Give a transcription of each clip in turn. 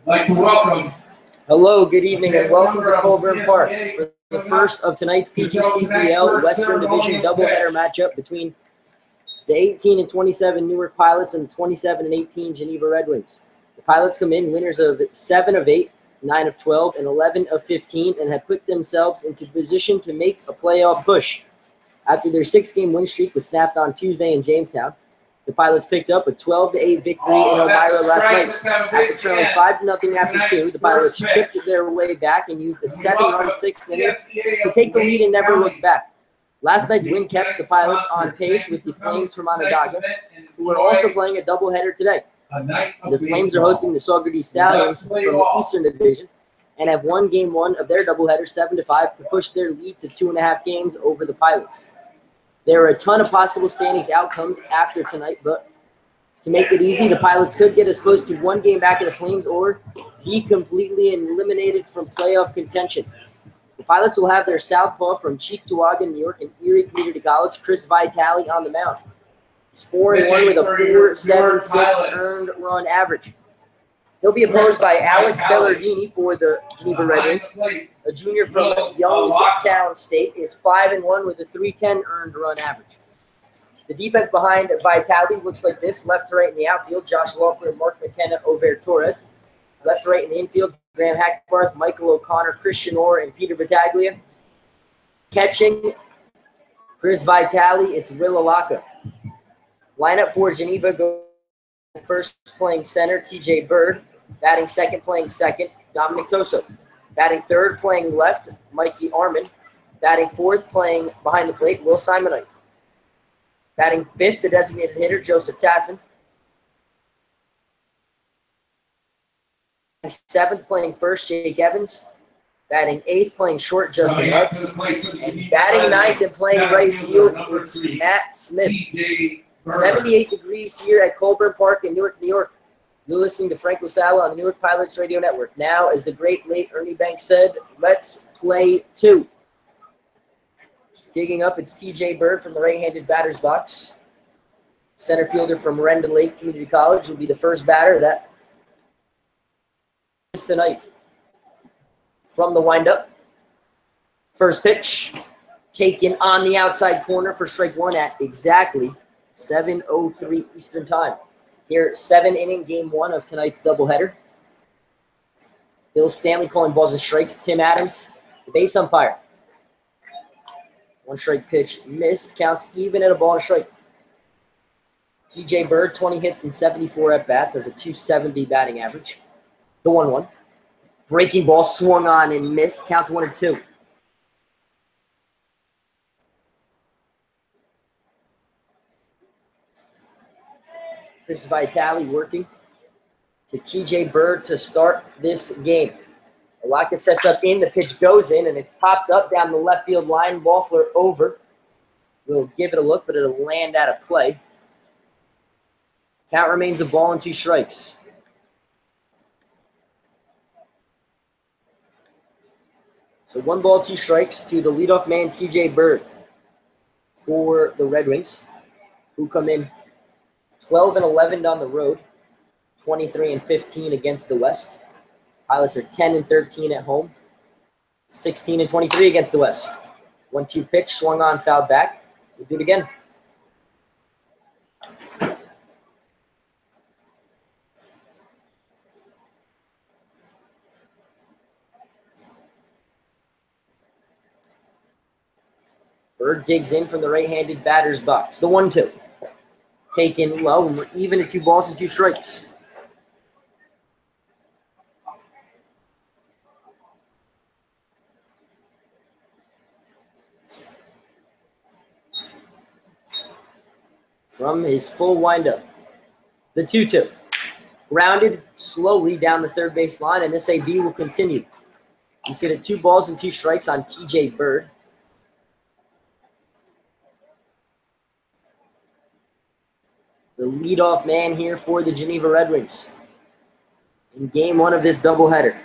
I'd like to welcome. Hello, good evening, and welcome to Colburn Park for the first of tonight's PGCPL Western Division doubleheader matchup between the 18 and 27 Newark Pilots and the 27 and 18 Geneva Red Wings. The Pilots come in winners of 7 of 8, 9 of 12, and 11 of 15, and have put themselves into position to make a playoff push. After their 6-game win streak was snapped on Tuesday in Jamestown, the Pilots picked up a 12-8 victory in Elmira last night. After trailing 5-0 after 2, the Pilots chipped their way back and used a 7-run 6th inning to take the lead and never looked back. Last night's win kept the Pilots on pace with the Flames from Onondaga, who are also playing a doubleheader today. The Flames are hosting the Saugerties Stallions from the Eastern Division and have won Game 1 of their doubleheader 7-5 to push their lead to 2.5 games over the Pilots. There are a ton of possible standings outcomes after tonight, but to make it easy, the Pilots could get as close to 1 game back of the Flames or be completely eliminated from playoff contention. The Pilots will have their southpaw from Cheektowaga, New York, and Erie Community College, Chris Vitale, on the mound. He's 4-1 with a 4.76 earned run average. He'll be opposed by Alex Bellardini for the Geneva Red Wings. A junior from Youngstown State is 5-1 with a 3.10 earned run average. The defense behind Vitale looks like this: left to right in the outfield, Josh Loeffler, Mark McKenna, Over Torres. Left to right in the infield, Graham Hackbarth, Michael O'Connor, Christian Orr, and Peter Battaglia. Catching Chris Vitale, it's Will Alaka. Lineup for Geneva goes first playing center, TJ Bird. Batting second, playing second, Dominic Toso. Batting third, playing left, Mikey Arman. Batting fourth, playing behind the plate, Will Simonite. Batting fifth, the designated hitter, Joseph Tassin. Batting seventh, playing first, Jake Evans. Batting eighth, playing short, Justin Etz. And batting ninth and playing right field, it's Matt Smith. 78 degrees here at Colburn Park in Newark, New York. You're listening to Frank Lasala on the Newark Pilots Radio Network. Now, as the great late Ernie Banks said, let's play 2. Digging up, it's TJ Bird from the right-handed batter's box. Center fielder from Rendon Lake Community College will be the first batter that is tonight. From the windup, first pitch taken on the outside corner for strike 1 at exactly 7:03 Eastern Time. Here, 7-inning Game 1 of tonight's doubleheader. Bill Stanley calling balls and strikes. Tim Adams, the base umpire. 1 strike pitch missed, counts even at a ball and strike. TJ Bird, 20 hits and 74 at-bats, has a .270 batting average. The 1-1. Breaking ball swung on and missed, counts 1-2. Chris Vitale working to TJ Bird to start this game. Alaka sets up in, the pitch goes in, and it's popped up down the left field line. Loeffler over. We'll give it a look, but it'll land out of play. Count remains a ball and 2 strikes. So 1 ball, 2 strikes to the leadoff man, TJ Bird, for the Red Wings, who come in 12-11 on the road, 23-15 against the West. Pilots are 10-13 at home, 16-23 against the West. 1-2 pitch, swung on, fouled back. We'll do it again. Bird digs in from the right-handed batter's box. The 1-2. Taken low, and we're even at 2 balls and 2 strikes. From his full windup, the 2-2. Grounded slowly down the third base line, and this AB will continue. You sit at 2 balls and 2 strikes on TJ Bird. The leadoff man here for the Geneva Red Wings in Game 1 of this doubleheader.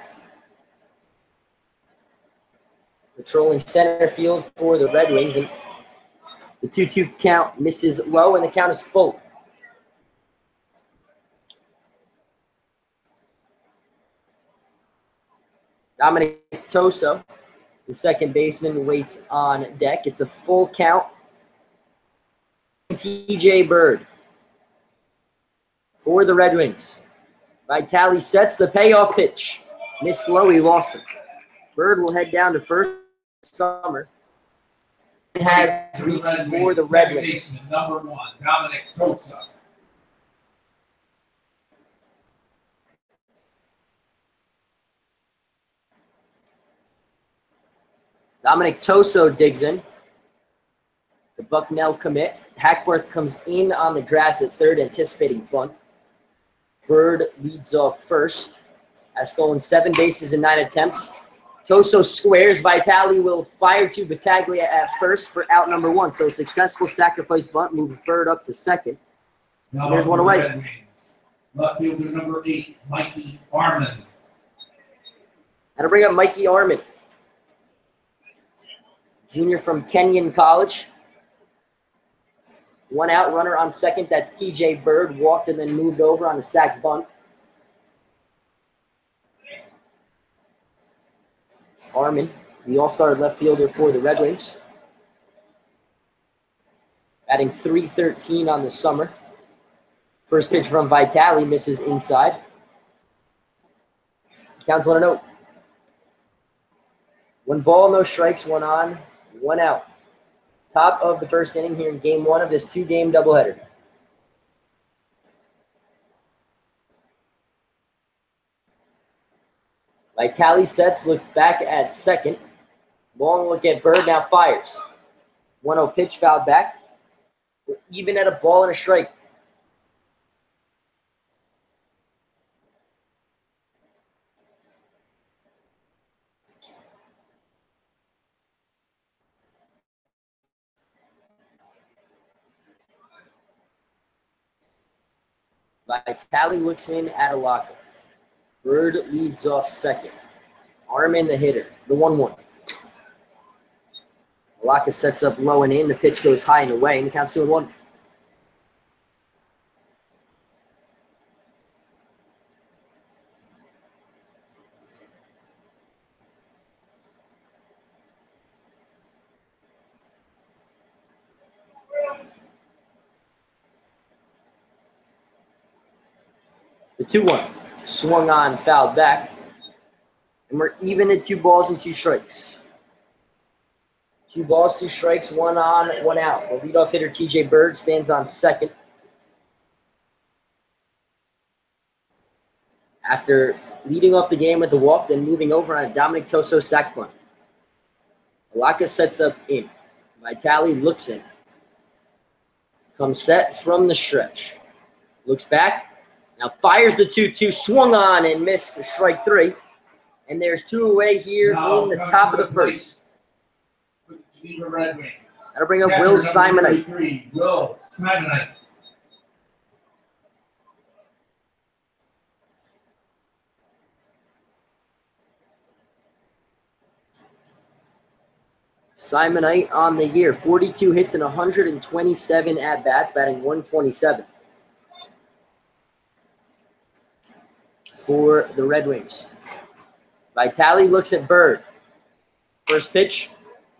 Patrolling center field for the Red Wings, and the 2-2 count misses low, and the count is full. Dominic Toso, the second baseman, waits on deck. It's a full count. TJ Bird for the Red Wings. Vitale sets the payoff pitch. Missed low, he lost it. Bird will head down to first. Summer has reached for the Red Wings. Number 1, Dominic Toso. Dominic Toso digs in. The Bucknell commit. Hackworth comes in on the grass at third, anticipating bunt. Bird leads off first. Has stolen 7 bases in 9 attempts. Toso squares. Vitale will fire to Battaglia at first for out number 1. So a successful sacrifice bunt moves Bird up to second. Now there's one away. Left fielder number 8, Mikey Arman. Got to bring up Mikey Arman. Junior from Kenyon College. 1 out, runner on second. That's TJ Bird. Walked and then moved over on the sac bunt. Arman, the all-star left fielder for the Red Wings. Batting .313 on the summer. First pitch from Vitale misses inside. Counts 1-0. 1 ball, no strikes, 1 on, 1 out. Top of the first inning here in game 1 of this 2-game doubleheader. Vitale sets, look back at second. Long look at Bird, now fires. 1-0 pitch, fouled back. We're even at a ball and a strike. Vitale looks in at a locker. Bird leads off second. Arman the hitter, the 1-1. Alaka sets up low and in. The pitch goes high and away, and it counts 2-1. The 2-1 swung on, fouled back. And we're even at 2 balls and 2 strikes. 2 balls, 2 strikes, 1 on, 1 out. The leadoff hitter, TJ Bird, stands on second. After leading off the game with a walk, then moving over on a Dominic Toso sac bunt. Alaka sets up in. Vitale looks in. Comes set from the stretch. Looks back. Now fires the 2-2, swung on and missed strike 3. And there's 2 away here in the top of the first. Geneva Red Wings. That'll bring up Will Simonite. Will Simonite. Simonite on the year, 42 hits and 127 at-bats, batting .127 for the Red Wings. Vitale looks at Bird. First pitch,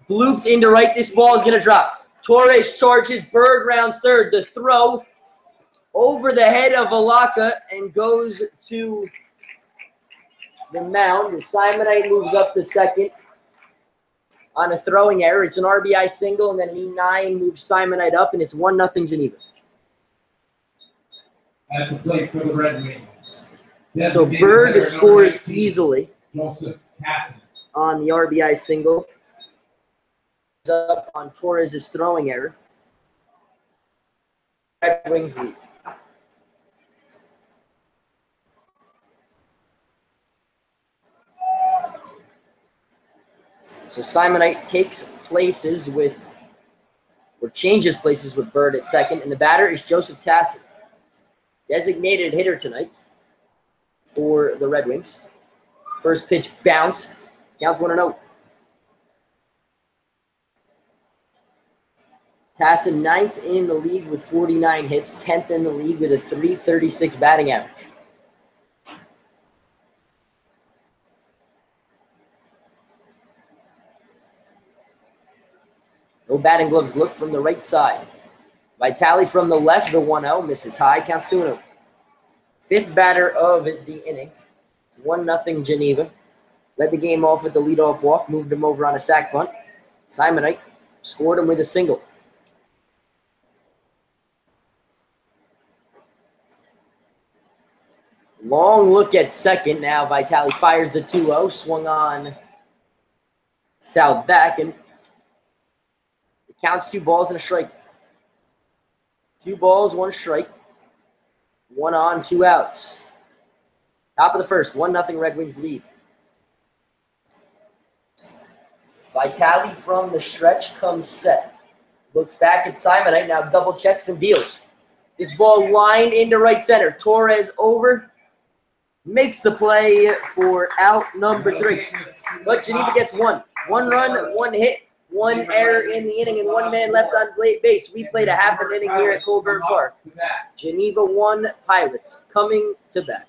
blooped into right. This ball is going to drop. Torres charges. Bird rounds third. The throw over the head of Alaka and goes to the mound. The Simonite moves up to second on a throwing error. It's an RBI single, and then an E9 moves Simonite up, and it's 1-0 Geneva. At the plate for the Red Wings. So Bird scores easily Joseph Casson on the RBI single. Up on Torres' throwing error. Red Wings lead. So Simonite takes places with, or changes places with Bird at second, and the batter is Joseph Tassin, designated hitter tonight for the Red Wings. First pitch bounced, counts 1-0. Tassin 9th in the league with 49 hits, 10th in the league with a .336 batting average. No batting gloves look from the right side. Vitale from the left, the 1-0, misses high, counts 2-0. Fifth batter of the inning. It's 1-0 Geneva. Led the game off with the leadoff walk, moved him over on a sac bunt. Simonite scored him with a single. Long look at second. Now Vitale fires the 2-0, swung on, fouled back, and it counts 2 balls and a strike. 2 balls, 1 strike. 1 on, 2 outs. Top of the first, 1-0 Red Wings lead. Vitale from the stretch comes set. Looks back at Simonite, now double checks and deals. This ball lined into right center. Torres over, makes the play for out number 3. But Geneva gets 1. 1 run, 1 hit, 1 error in the inning, and 1 man left on base. We played a half an inning here at Colburn Park. Geneva 1, Pilots coming to bat.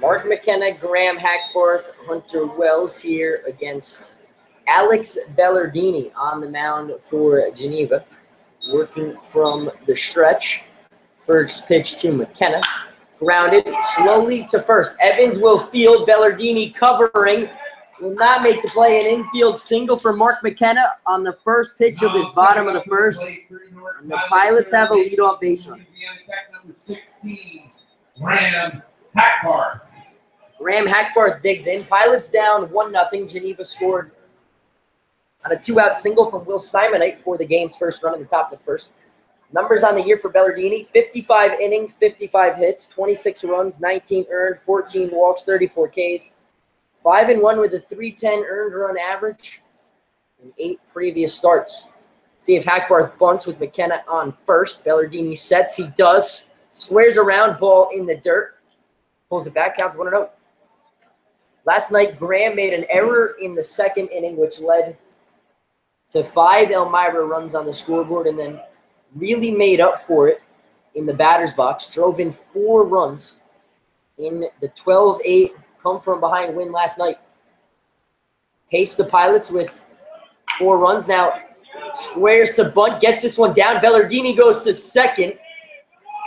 Mark McKenna, Graham Hackworth, Hunter Wells here against Alex Bellardini on the mound for Geneva. Working from the stretch. First pitch to McKenna. Grounded slowly to first. Evans will field. Bellardini covering. Will not make the play. An infield single for Mark McKenna on the first pitch of his bottom of the first. And the Pilots have a leadoff base run. Number 16, Graham Hackworth. Graham Hackworth digs in. Pilots down 1-0. Geneva scored on a 2-out single from Will Simonite for the game's first run in the top of the first. Numbers on the year for Bellardini: 55 innings, 55 hits, 26 runs, 19 earned, 14 walks, 34 Ks. 5-1 with a .310 earned run average in 8 previous starts. See if Hackworth bunts with McKenna on first. Bellardini sets. He does. Squares around, ball in the dirt. Pulls it back, counts 1-0. Last night, Graham made an error in the second inning, which led to 5 Elmira runs on the scoreboard, and then really made up for it in the batter's box. Drove in 4 runs in the 12-8 come-from-behind win last night. Pace the Pilots with 4 runs. Now squares to bunt, gets this one down. Bellardini goes to second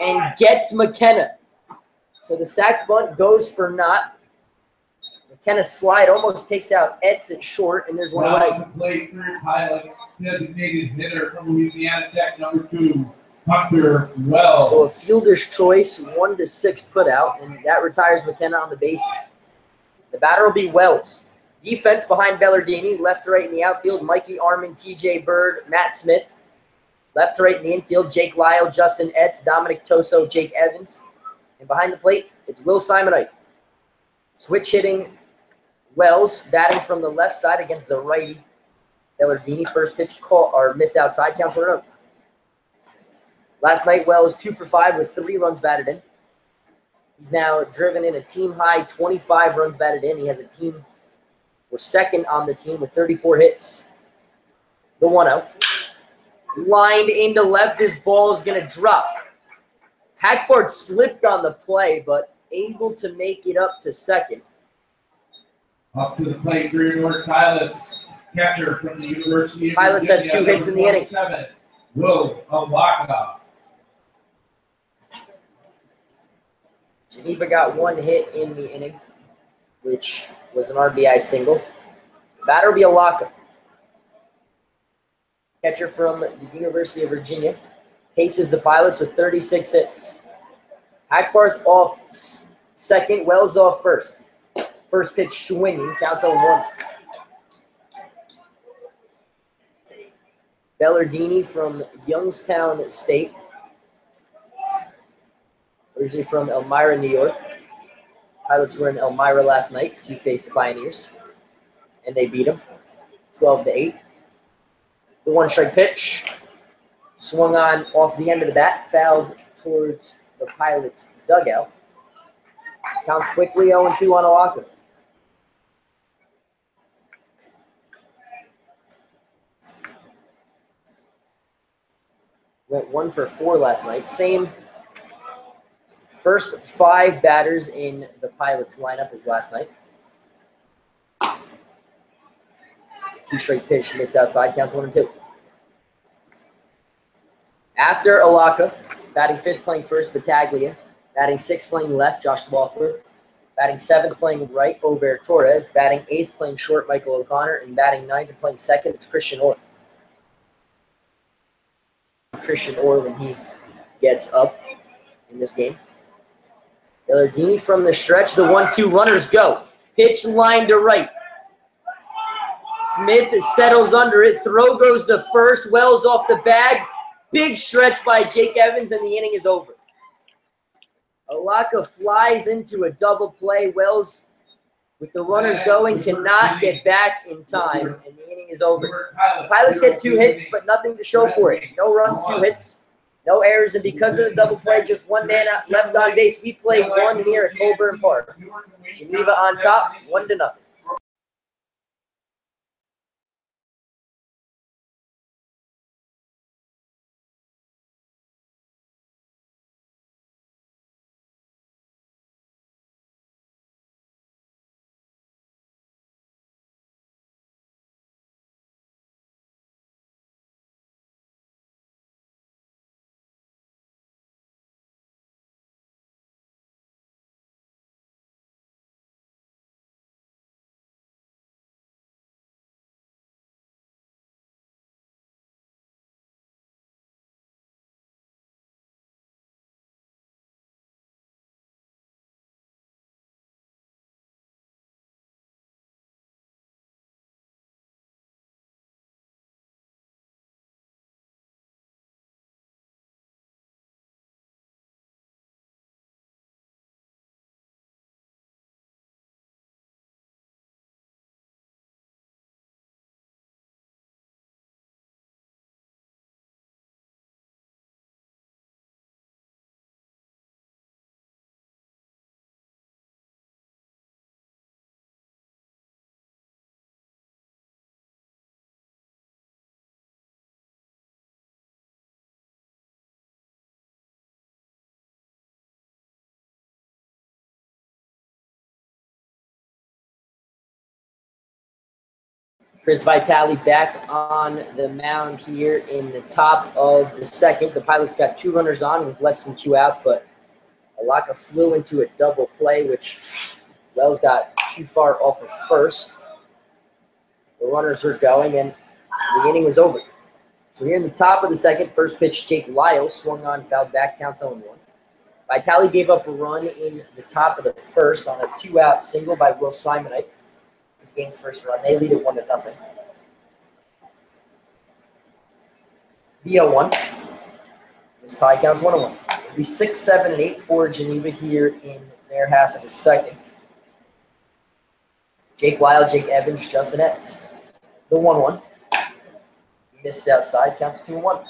and gets McKenna. So the sack bunt goes for naught. McKenna's slide almost takes out Etz at short, and there's one away. Play 3 Pilots, designated hitter from Louisiana Tech, number 2, Hunter Wells. So a fielder's choice, 1 to 6 put out, and that retires McKenna on the bases. The batter will be Wells. Defense behind Bellardini, left to right in the outfield, Mikey Armin, TJ Bird, Matt Smith. Left to right in the infield, Jake Lyle, Justin Etz, Dominic Toso, Jake Evans. And behind the plate, it's Will Simonite. Switch hitting Wells, batting from the left side against the righty Bellardini. First pitch call or missed outside, counts 1-0. Last night, Wells 2 for 5 with 3 runs batted in. He's now driven in a team-high 25 runs batted in. He has a team, we're second on the team with 34 hits. The 1-0. Lined into left, this ball is going to drop. Hackbart slipped on the play, but able to make it up to second. Up to the plate, Newark Pilots. Catcher from the University of Pilots have 2 hits in the inning. Will Awaka. Geneva got 1 hit in the inning, which was an RBI single. Batter will be Awaka. Catcher from the University of Virginia. Paces the Pilots with 36 hits. Hackbarth off second, Wells off first. First pitch swinging, counts 0-1. Bellardini from Youngstown State. Originally from Elmira, New York. Pilots were in Elmira last night to face the Pioneers. And they beat them 12-8. The 1-strike pitch. Swung on off the end of the bat, fouled towards the Pilots' dugout. Counts quickly 0-2 on Awaka. Went 1 for 4 last night. Same first 5 batters in the Pilots lineup as last night. 2-strike pitch missed outside, counts 1-2. After Awaka, batting 5th playing first, Battaglia. Batting 6th playing left, Josh Loeffler. Batting 7th playing right, Over Torres. Batting 8th playing short, Michael O'Connor. And batting 9th and playing second, it's Christian Orr. Christian Orr when he gets up in this game. Bellardini from the stretch, the 1-2 runners go. Pitch line to right. Smith settles under it. Throw goes to first. Wells off the bag. Big stretch by Jake Evans, and the inning is over. Awaka flies into a double play. Wells, with the runners going, cannot get back in time, and the inning is over. Pilots get 2 hits, but nothing to show for it. No runs, 2 hits, no errors, and because of the double play, just 1 man left on base. We played 1 here at Colburn Park. Geneva on top, 1-0. Chris Vitale back on the mound here in the top of the second. The Pilots got 2 runners on with less than 2 outs, but Alaka flew into a double play, which Wells got too far off of first. The runners were going, and the inning was over. So here in the top of the second, first pitch, Jake Lyle swung on, fouled back, counts 0-1. Vitale gave up a run in the top of the first on a 2-out single by Will Simonite. The game's first run. They lead it 1-0. The 0-1. This tie counts 1-1. It'll be 6, 7, and 8 for Geneva here in their half of the second. Jake Lyle, Jake Evans, Justin Etz. The 1-1. Missed outside, counts 2-1.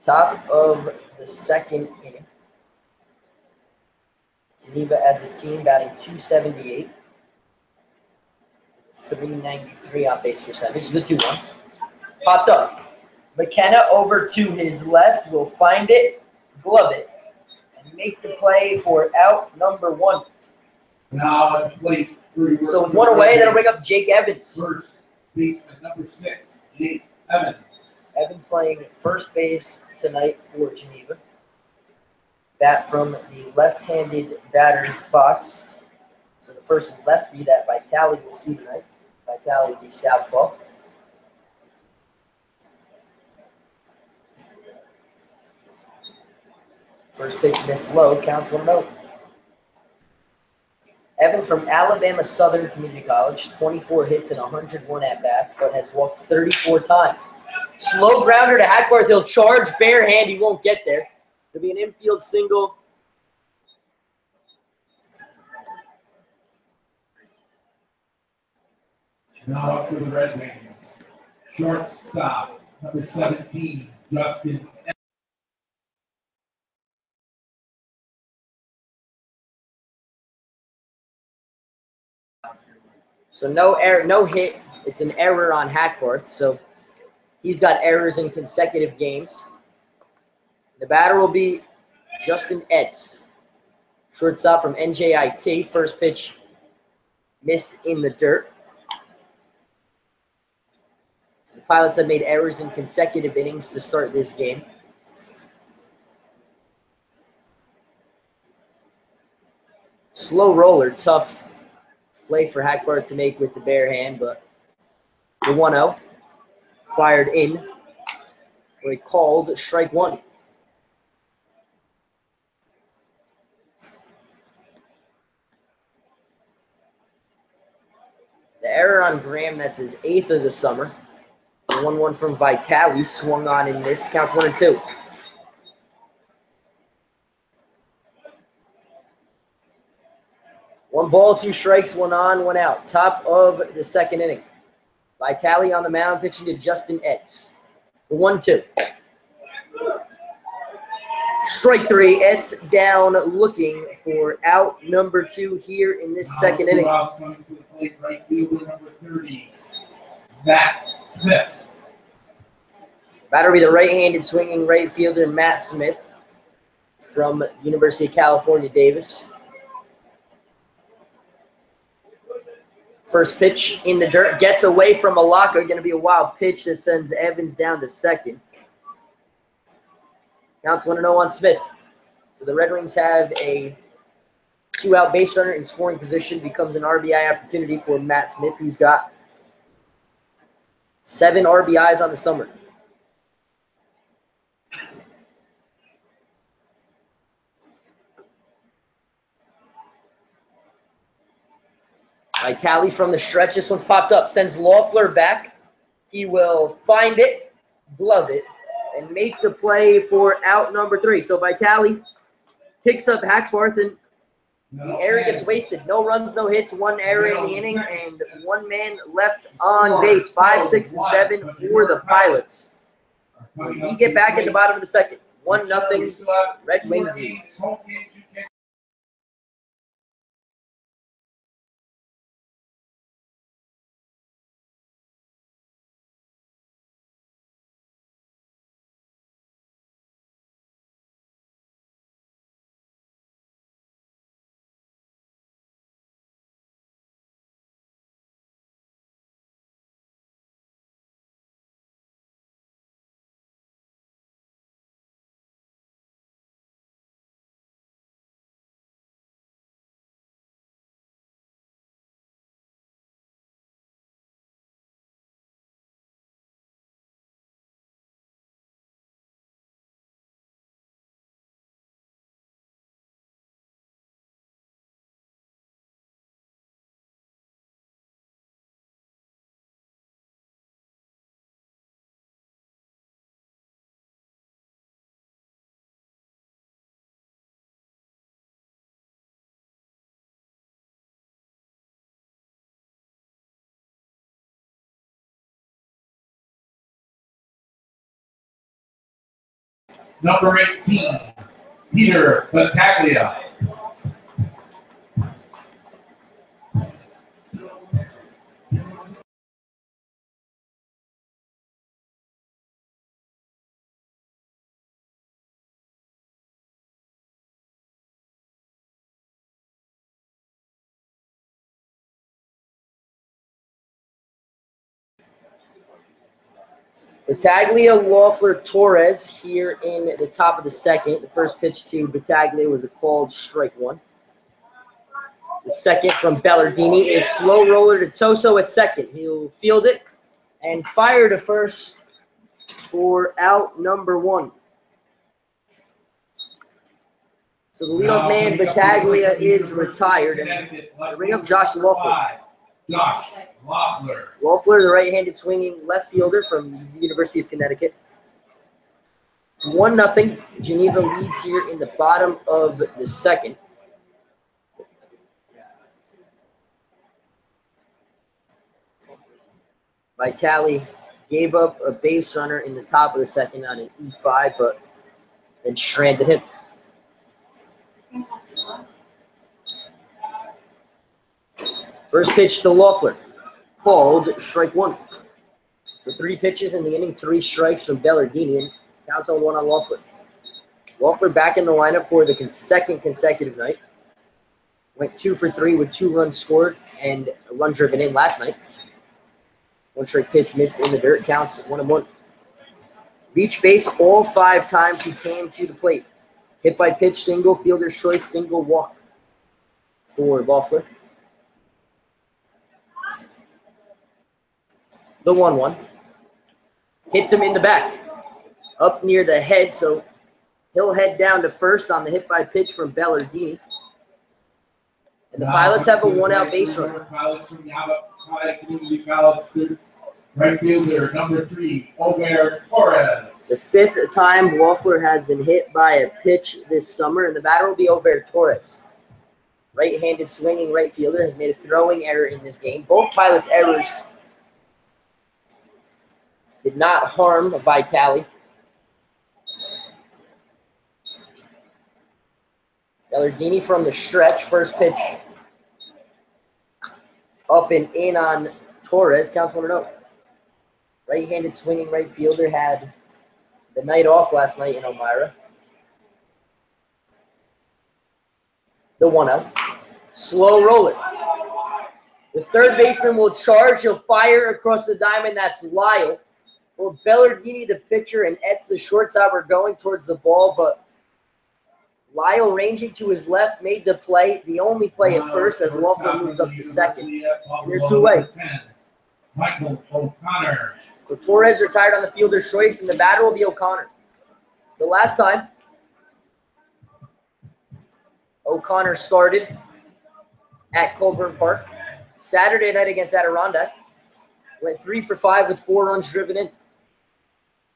Top of the second inning. Geneva as a team batting .278. 393 on base percentage. The 2-1. Popped up. McKenna over to his left. Will find it, glove it, and make the play for out number 1. Now at plate. So with 1 away, that'll bring up Jake Evans. First baseman number 6, Jake Evans. Evans playing first base tonight for Geneva. Bat from the left-handed batter's box. So the first lefty that Vitale will see tonight. Vitale will be southpaw. First pitch missed low, counts 1-0. Evans from Alabama Southern Community College, 24 hits and 101 at-bats, but has walked 34 times. Slow grounder to Hackworth. He'll charge bare hand. He won't get there. It'll be an infield single. Now up for the Red Wings. Shortstop, number 17, Justin. So no error, no hit. It's an error on Hackworth. So he's got errors in consecutive games. The batter will be Justin Etz. Shortstop from NJIT. First pitch missed in the dirt. The Pilots have made errors in consecutive innings to start this game. Slow roller, tough play for Hackworth to make with the bare hand, but the 1-0 fired in for a called strike 1. The error on Graham, that's his 8th of the summer. The 1-1 from Vitale swung on and missed. Counts 1-2. One ball, 2 strikes, 1 on, 1 out. Top of the second inning. Vitale on the mound, pitching to Justin Etz. The 1-2. Strike 3. Etz down, looking for out number 2 here in this second inning. Coming to the plate, right fielder number 30, Matt Smith. Batter will be the right-handed swinging right fielder Matt Smith from University of California, Davis. First pitch in the dirt, gets away from Alaka. Going to be a wild pitch that sends Evans down to second. Counts 1-0 on Smith. So the Red Wings have a 2-out base runner in scoring position. Becomes an RBI opportunity for Matt Smith, who's got 7 RBIs on the summer. Vitale from the stretch. This one's popped up. Sends Loeffler back. He will find it, glove it, and make the play for out number 3. So Vitale picks up Hackworth, and the error gets wasted. No runs, no hits, 1 error in the inning, and 1 man left on base. 5, 6, and 7 for the Pilots. We get back at the bottom of the second. 1-0 Red Wings lead. number 18, Peter Battaglia. Battaglia, Loeffler, Torres here in the top of the second. The first pitch to Battaglia was a called strike one. The second from Bellardini is slow roller to Toso at second. He'll field it and fire to first for out number one. So the leadoff man, Battaglia, is retired. And bring up Josh Loeffler. Josh Loeffler. Loeffler, the right-handed swinging left fielder from the University of Connecticut. It's 1-0. Geneva leads here in the bottom of the second. Vitale gave up a base runner in the top of the second on an E5, but then stranded him. First pitch to Loeffler, called strike one. So 3 pitches in the inning, 3 strikes from Bellardini, and counts on 1 on Loeffler. Loeffler back in the lineup for the second consecutive night. Went 2 for 3 with 2 runs scored and a run driven in last night. 1 straight pitch missed in the dirt, counts 1-1. Reached base all 5 times he came to the plate. Hit by pitch, single, fielder's choice, single, walk for Loeffler. The 1-1. Hits him in the back. Up near the head, so he'll head down to first on the hit by pitch from Bellardini. And the Pilots have a 1-out base runner. Pilots from Yavapai Community College, right fielder number 3, Omer Torres. The 5th time Loeffler has been hit by a pitch this summer, and the batter will be Omer Torres. Right-handed swinging right fielder has made a throwing error in this game. Both Pilots' errors did not harm Vitale. Bellardini from the stretch. First pitch up and in on Torres. Counts 1-0. Right-handed swinging right fielder had the night off last night in Elmira. The 1-0. Slow roller. The third baseman will charge. He'll fire across the diamond. That's Lyle. Well, Bellardini, the pitcher, and Etz, the shortstop, are going towards the ball, but Lyle, ranging to his left, made the play, the only play at first, as Loeffler moves up to second. There's 2 away. Michael O'Connor. So Torres retired on the fielder's choice, and the batter will be O'Connor. The last time O'Connor started at Colburn Park, Saturday night against Adirondack, went 3 for 5 with 4 runs driven in.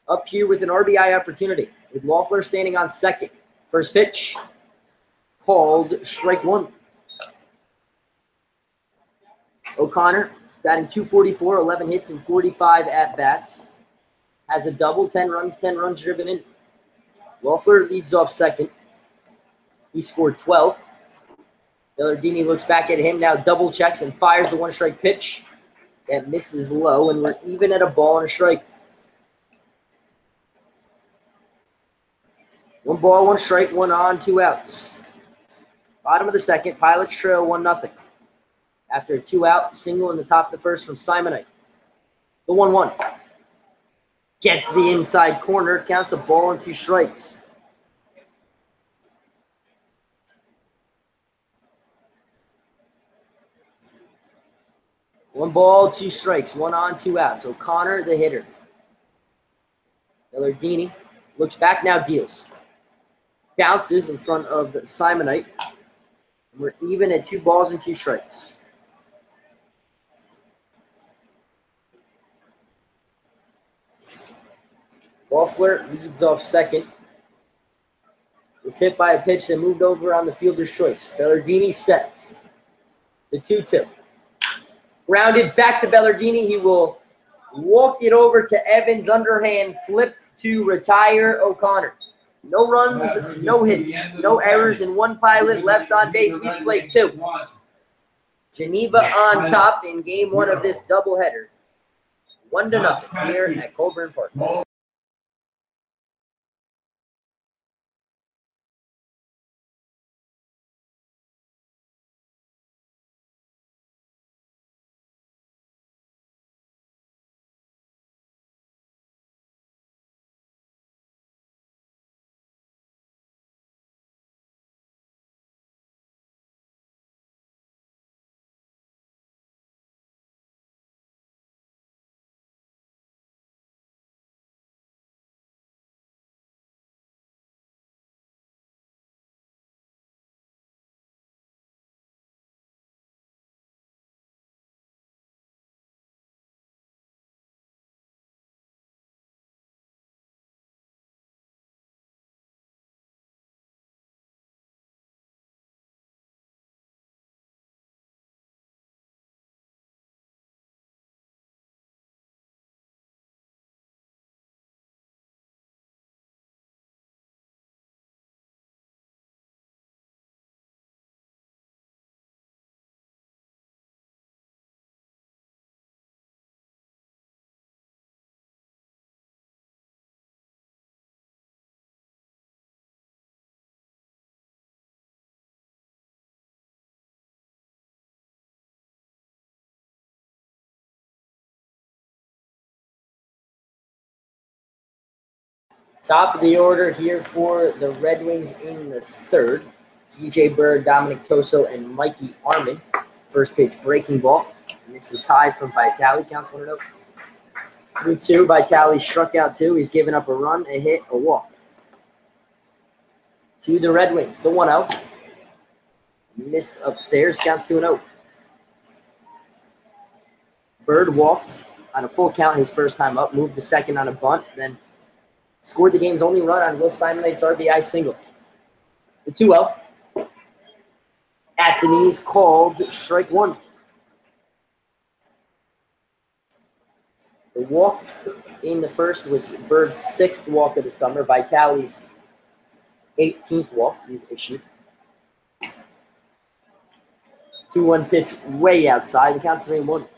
Up here with an RBI opportunity, with Loeffler standing on second. First pitch, called strike one. O'Connor, batting .244, 11 hits and 45 at-bats. Has a double, 10 runs driven in. Loeffler leads off second. He scored 12. Bellardini looks back at him, now double checks and fires the 1-strike pitch. That misses low, and we're even at a ball and a strike. 1 ball, 1 strike, 1 on, 2 outs. Bottom of the second, Pilots trail 1-0. After a 2-out single in the top of the first from Simonite. The 1-1. Gets the inside corner, counts a ball and 2 strikes. One ball, 2 strikes, 1 on, 2 outs. O'Connor, the hitter. Bellardini looks back, now deals. Bounces in front of Simonite. We're even at 2 balls and 2 strikes. Loeffler leads off second. Was hit by a pitch that moved over on the fielder's choice. Bellardini sets. The 2-2. Grounded back to Bellardini. He will walk it over to Evans, underhand flip to retire O'Connor. No runs, no hits, no errors, and one pilot left on base. We played 2. Geneva on top in game 1 of this doubleheader. 1-0 here at Colburn Park. Top of the order here for the Red Wings in the 3rd. TJ Bird, Dominic Toso, and Mikey Armin. First pitch breaking ball. And this is high from Vitale. Counts 1-0. 3-2. Vitale struck out 2. He's given up a run, a hit, a walk. To the Red Wings. The 1-0. Missed upstairs. Counts 2-0. Bird walked on a full count his first time up. Moved to second on a bunt. Then scored the game's only run on Will Simonite's RBI single. The 2-0. At the knees, called strike 1. The walk in the first was Bird's 6th walk of the summer. Vitale's 18th walk he's issued. 2-1 pitch way outside. The count's 3-1.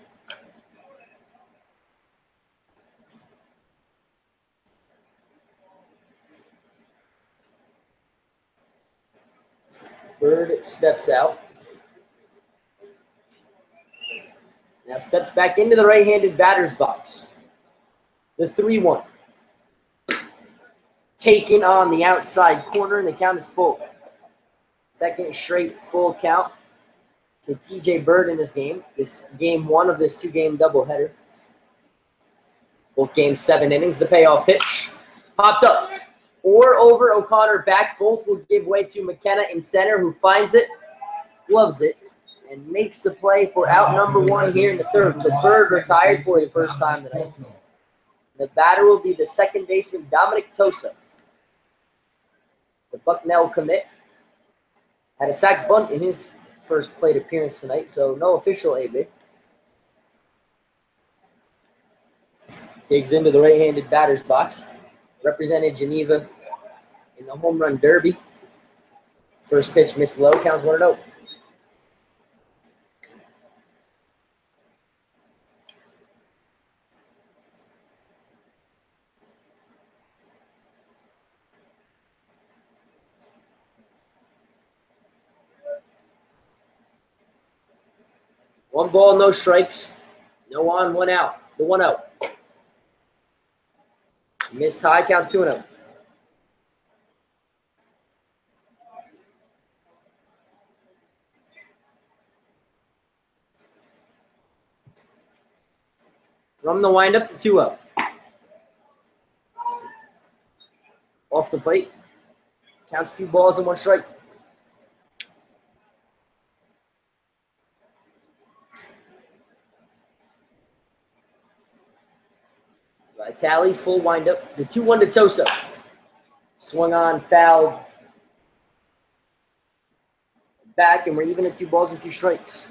Bird steps out. Now steps back into the right-handed batter's box. The 3-1. Taken on the outside corner, and the count is full. Second straight full count to TJ Bird in this game. This game 1 of this 2-game doubleheader. Both games 7 innings. The payoff pitch popped up. Or over O'Connor back. Both will give way to McKenna in center, who finds it, gloves it, and makes the play for out number 1 here in the 3rd. So Bird retired for the first time tonight. The batter will be the second baseman, Dominic Tosa. The Bucknell commit had a sac bunt in his first plate appearance tonight, so no official AB. Digs into the right-handed batter's box. Represented Geneva in the home run derby. First pitch missed low, counts 1-0. One ball, no strikes. No on, 1 out. The 1-0. Missed high, counts 2-0. From the windup, the 2-0. Off the plate. Counts 2 balls and 1 strike. Vitale, full windup. The 2-1 to Tosa. Swung on, fouled. Back, and we're even at 2 balls and 2 strikes.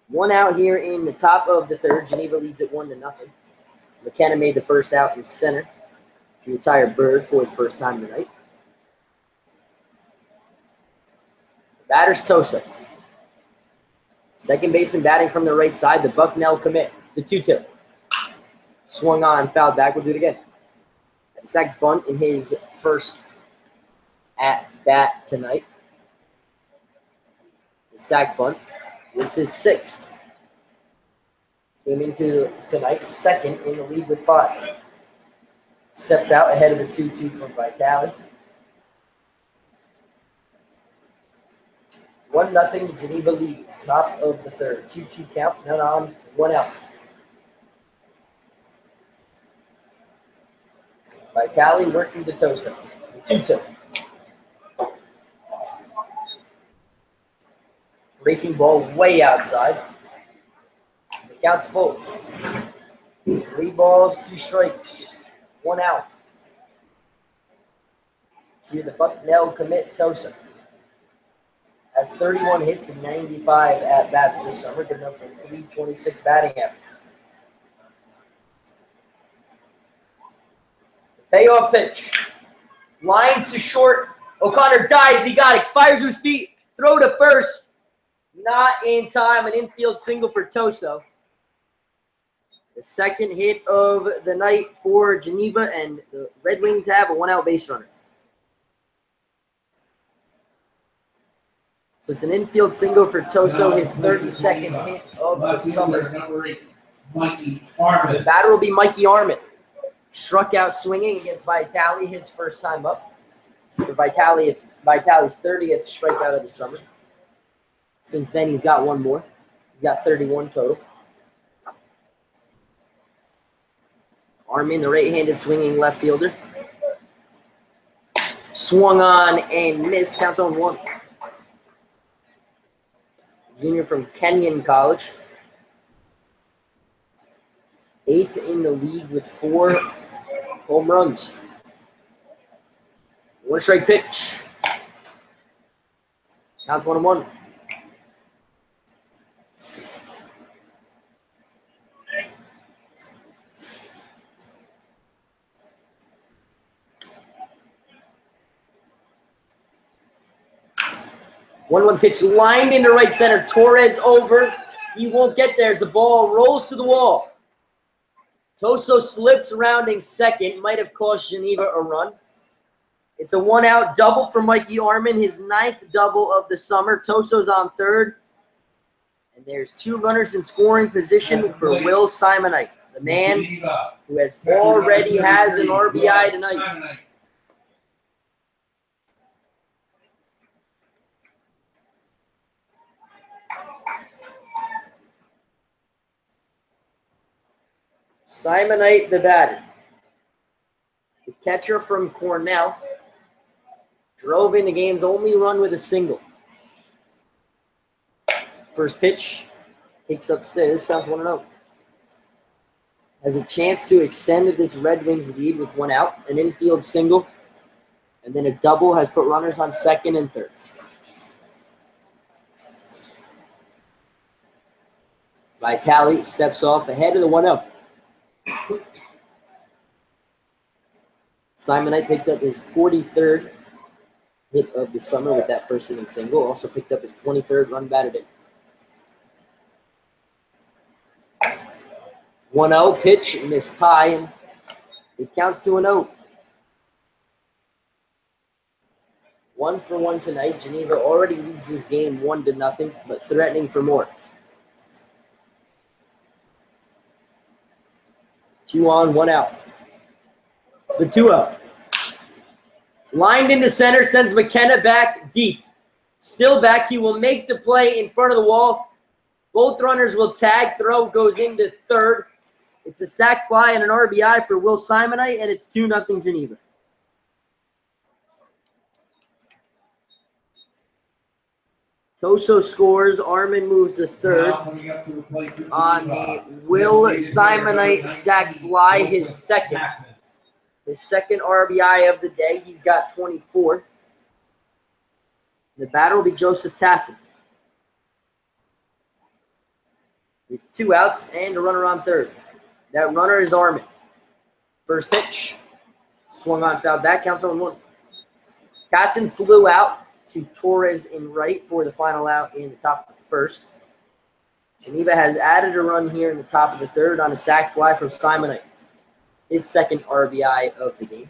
1 out here in the top of the 3rd. Geneva leads it 1-0. McKenna made the first out in center to retire Bird for the first time tonight. Batter's Tosa. Second baseman batting from the right side, the Bucknell commit. The 2-2. Swung on, fouled back. We'll do it again. Sack bunt in his first at bat tonight. The sack bunt was his 6th. Came into tonight second in the league with 5. Steps out ahead of the 2-2 from Vitale. 1-0, Geneva leads. Top of the third. 2-2 count, none on, 1 out. Vitale working to Tosa. 2-2. Breaking ball way outside. The count's full. 3 balls, 2 strikes. 1 out. Here the Bucknell commit Tosa. Has 31 hits and 95 at-bats this summer. Good enough for 326 batting average. Payoff pitch. Line to short. O'Connor dives. He got it. Fires to his feet. Throw to first. Not in time. An infield single for Toso. The second hit of the night for Geneva, and the Red Wings have a 1-out base runner. So it's an infield single for Toso, his 32nd hit of the summer. Number 8, Mikey Armin. The batter will be Mikey Armin. Struck out swinging against Vitale his first time up. For Vitale, it's Vitale's 30th strikeout of the summer. Since then, he's got 1 more. He's got 31 total. Armin, the right-handed swinging left fielder. Swung on and missed. Counts on 1. Junior from Kenyon College. 8th in the league with 4 home runs. 1 strike pitch. Counts 1-1. One pitch lined into right center. Torres over. He won't get there as the ball rolls to the wall. Toso slips rounding second. Might have cost Geneva a run. It's a 1-out double for Mikey Armin, his 9th double of the summer. Toso's on third. And there's 2 runners in scoring position for Will Simonite, the man who has already has an RBI tonight. Simonite, the batter. The catcher from Cornell drove in the game's only run with a single. First pitch takes up stairs, counts 1-0. Has a chance to extend this Red Wings lead with 1 out, an infield single, and then a double has put runners on second and third. Vitale steps off ahead of the 1-0. Simonite picked up his 43rd hit of the summer with that first inning single. Also picked up his 23rd run batted in. 1-0 pitch, missed high, and it counts to 1-0. 1 for 1 tonight. Geneva already leads this game 1-0, but threatening for more. 2 on, 1 out. The 2-0. Lined into center, sends McKenna back deep. Still back, he will make the play in front of the wall. Both runners will tag. Throw goes into third. It's a sac fly and an RBI for Will Simonite, and it's 2-0 Geneva. Toso scores. Armin moves to third on the Will Simonite sac fly, his second. His second RBI of the day. He's got 24. The batter will be Joseph Tassin. With 2 outs and a runner on third. That runner is Armin. First pitch. Swung on, fouled back. Counts on 1. Tassin flew out to Torres in right for the final out in the top of the first. Geneva has added a run here in the top of the third on a sac fly from Simonite, his second RBI of the game.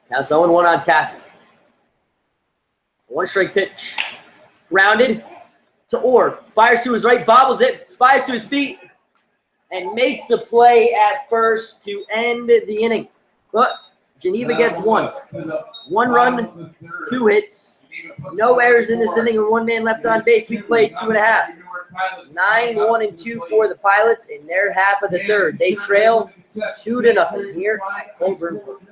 Now it's 0-1 on Tassin. One strike pitch. Rounded to Orr. Fires to his right, bobbles it, fires to his feet, and makes the play at first to end the inning. But Geneva gets one. 1 run, 2 hits, no errors in this inning, and 1 man left on base. We played 2.5. 9-1-2 for the Pilots in their half of the third. They trail 2-0 here at Colburn Park.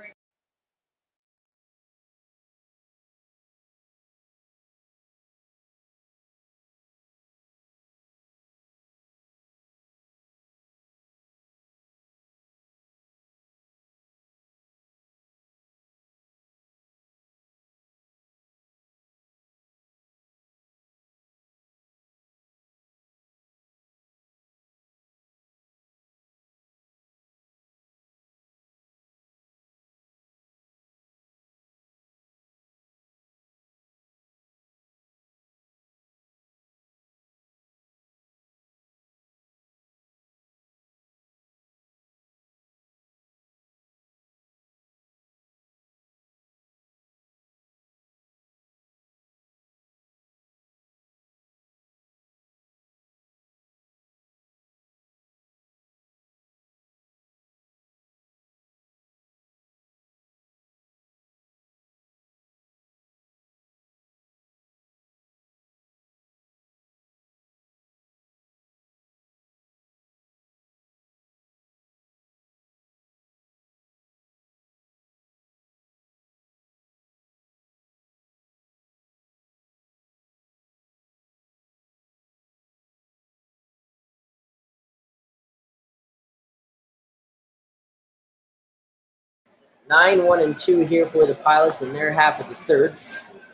Nine, 1, and 2 here for the Pilots in their half of the third.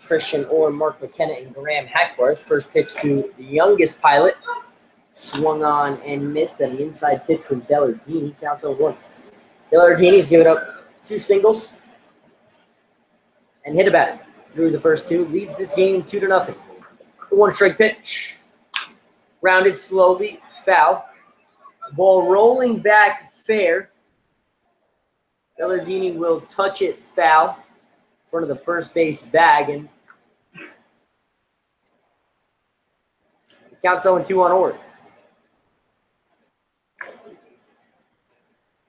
Christian Orr, Mark McKenna, and Graham Hackbarth. First pitch to the youngest Pilot. Swung on and missed at the inside pitch from Bellardini. Counts 0-1. Bellardini's given up 2 singles and hit a batter through the first 2. Leads this game 2-0. 1 strike pitch. Rounded slowly, foul. Ball rolling back fair. Bellardini will touch it foul in front of the first base bag, and it counts 0-2 on Orr.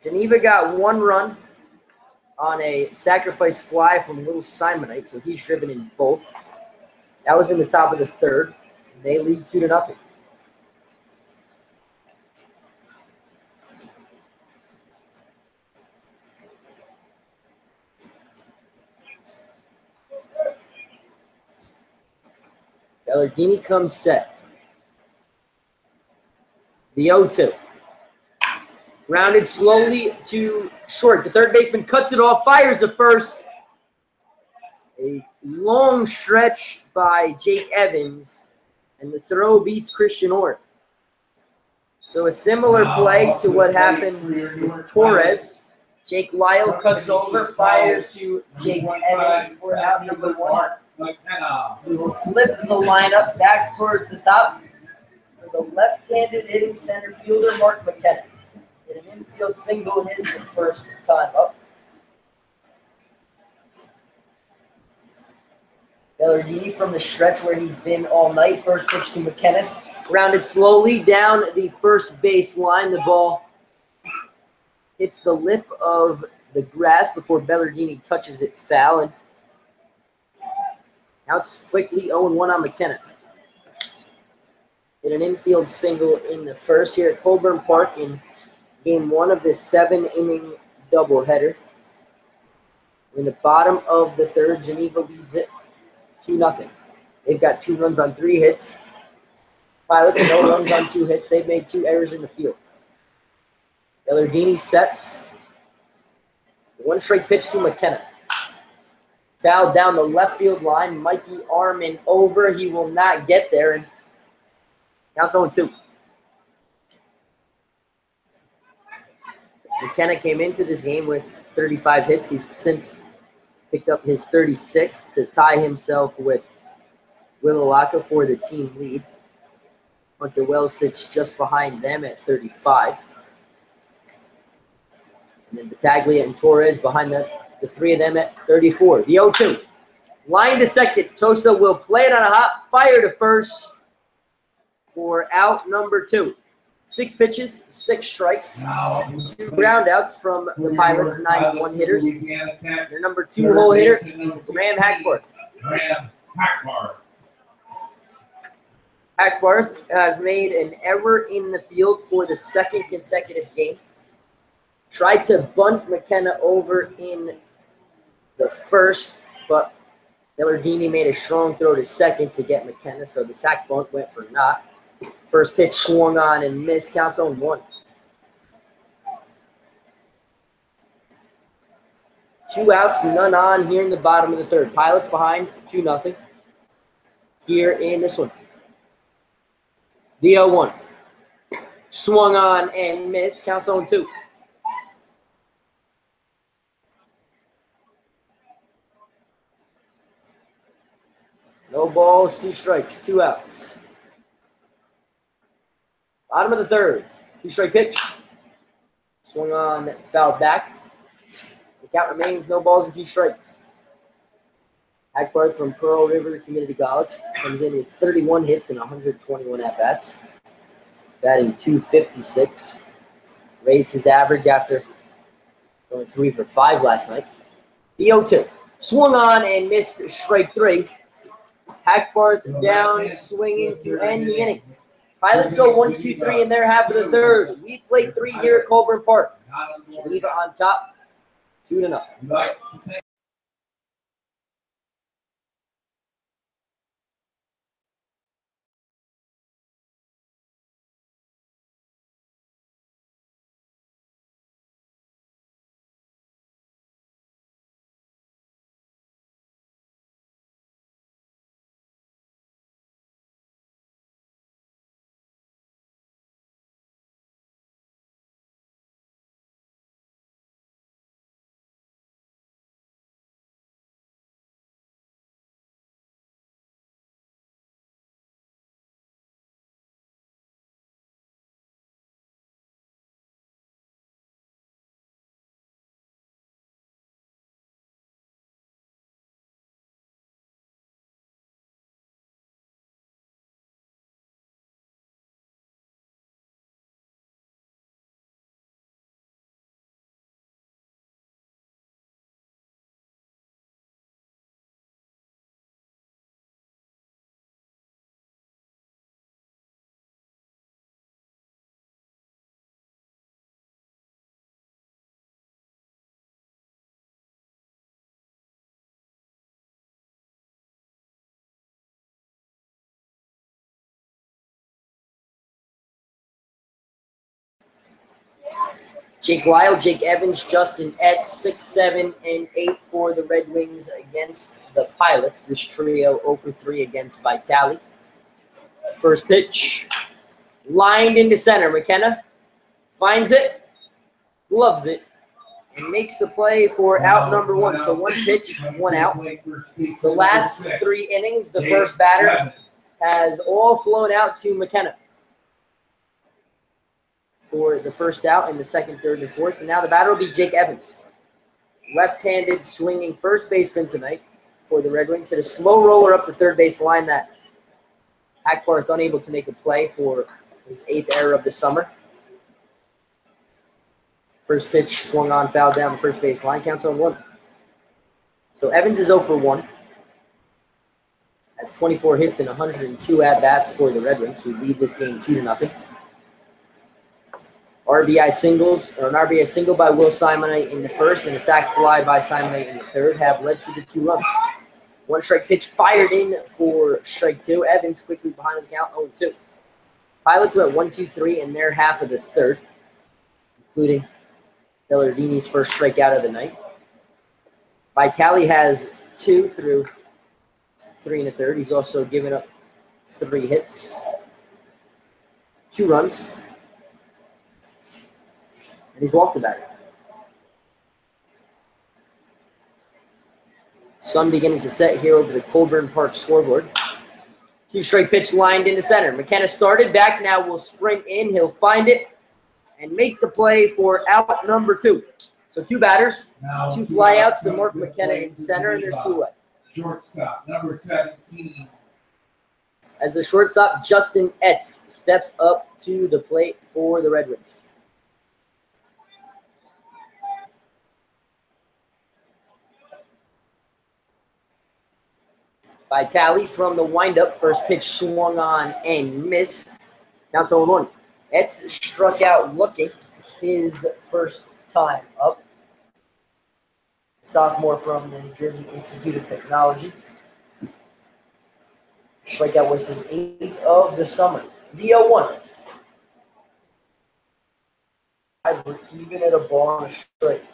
Geneva got 1 run on a sacrifice fly from Little Simonite, so he's driven in both. That was in the top of the third. And they lead 2-0. Bellardini comes set. The 0-2. Rounded slowly to short. The third baseman cuts it off, fires the first. A long stretch by Jake Evans, and the throw beats Christian Orr. So a similar play to what happened with Torres. Jake Lyle cuts over, fires to Jake Evans for out number 1. We will flip the lineup back towards the top for the left-handed hitting center fielder, Mark McKenna. Hit an infield single his first time up. Bellardini from the stretch where he's been all night. First pitch to McKenna. Grounded slowly down the first base line. The ball hits the lip of the grass before Bellardini touches it foul. And now it's quickly 0-1 on McKenna. Hit an infield single in the first here at Colburn Park in game 1 of this 7-inning doubleheader. In the bottom of the third, Geneva leads it 2-0. They've got 2 runs on 3 hits. Pilots, no runs on 2 hits. They've made 2 errors in the field. Bellardini sets. 1 straight pitch to McKenna. Foul down the left field line. Mikey Arman over. He will not get there. And Counts 0-2. McKenna came into this game with 35 hits. He's since picked up his 36th to tie himself with Willawaka for the team lead. Hunter Wells sits just behind them at 35. And then Battaglia and Torres behind the three of them at 34. The 0-2. Line to second. Tosa will play it on a hot fire to first for out number 2. 6 pitches, 6 strikes, 2 groundouts from the Pilots, 9 one-hitters. Their number 2 hole hitter, Graham Hackworth. Hackworth has made an error in the field for the 2nd consecutive game. Tried to bunt McKenna over in the 1st, but Bellardini made a strong throw to second to get McKenna, so the sack bunt went for naught. First pitch swung on and missed. Counts 0-1. 2 outs, none on here in the bottom of the 3rd. Pilots behind 2-0 here in this one. The 0-1. Swung on and missed. Counts 0-2. No balls, 2 strikes, 2 outs. Bottom of the 3rd. 2-strike pitch. Swung on, fouled back. The count remains no balls and 2 strikes. Hackworth from Pearl River Community College comes in with 31 hits and 121 at-bats. Batting .256. Raised his average after going 3 for 5 last night. The 0-2. Swung on and missed strike 3. Hackworth down, swinging to end the inning. Pilots go 1-2-3 in their half of the 3rd. We played 3 here at Colburn Park. Geneva on top, 2-0. Jake Lyle, Jake Evans, Justin Etz, 6, 7, and 8 for the Red Wings against the Pilots. This trio 0 for 3 against Vitali. First pitch, lined into center. McKenna finds it, loves it, and makes the play for out number 1. So 1 pitch, 1 out. The last 3 innings, the first batter has all flown out to McKenna for the first out in the 2nd, 3rd, and 4th. And now the batter will be Jake Evans. Left-handed swinging first baseman tonight for the Red Wings. Hit a slow roller up the 3rd base line that Hackworth unable to make a play for his 8th error of the summer. First pitch swung on, fouled down the first base line. Counts 0-1. So Evans is 0 for 1. Has 24 hits and 102 at-bats for the Red Wings, who lead this game 2-0. RBI singles, or an RBI single by Will Simonite in the 1st and a sac fly by Simonite in the 3rd have led to the 2 runs. 1 strike pitch fired in for strike 2. Evans quickly behind the count, 0-2. Pilots are at 1-2-3 in their half of the 3rd, including Bellardini's first strikeout of the night. Vitali has 2 through 3 1/3. He's also given up 3 hits. 2 runs. And he's walked the batter. Sun beginning to set here over the Colburn Park scoreboard. 2 strike pitch lined into center. McKenna started back, now will sprint in. He'll find it and make the play for out number 2. So 2 batters, 2 flyouts to Mark McKenna in center, and there's 2 away. Shortstop, number 17. As the shortstop, Justin Etz, steps up to the plate for the Red Wings. Vitale from the windup. First pitch swung on and missed. Counts 0-1. Etz struck out looking his first time up. Sophomore from the New Jersey Institute of Technology. Strikeout was his 8th of the summer. The 0-1. We're even at a ball on a strike.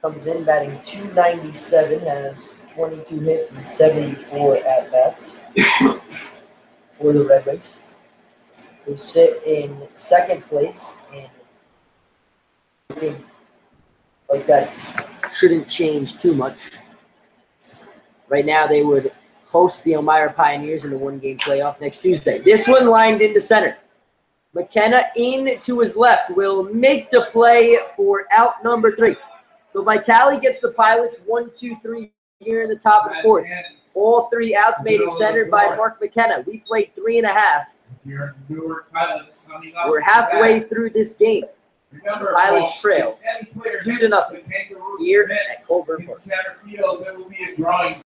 Comes in batting .297, has 22 hits and 74 at-bats for the Red Wings. They sit in second place, and looking like that shouldn't change too much. Right now, they would host the Elmira Pioneers in the 1-game playoff next Tuesday. This one lined into center. McKenna in to his left will make the play for out number 3. So Vitale gets the Pilots 1, 2, 3 here in the top of the 4th. All 3 outs made and centered by Mark McKenna. We played 3.5. We're halfway through this game. Remember, Pilots trail 2-0 here at Colburn Park. Center field, there will be a drawing.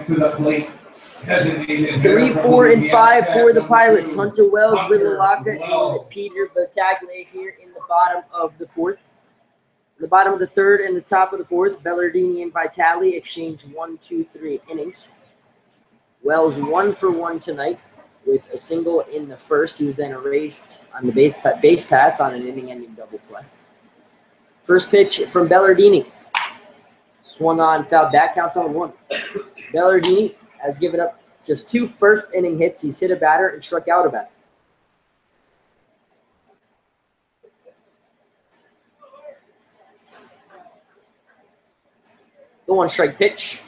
To the plate. 3, 4, and 5 for the Pilots. Hunter Wells, Whittlelaka, and Peter Battaglia here in the bottom of the 4th. The bottom of the 3rd and the top of the 4th, Bellardini and Vitale exchange 1, 2, 3 innings. Wells 1 for 1 tonight with a single in the 1st. He was then erased on the base paths on an inning-ending double play. First pitch from Bellardini. Swung on, fouled back, counts 0-1. Bellardini has given up just 2 first-inning hits. He's hit a batter and struck out a batter. The 1-strike pitch.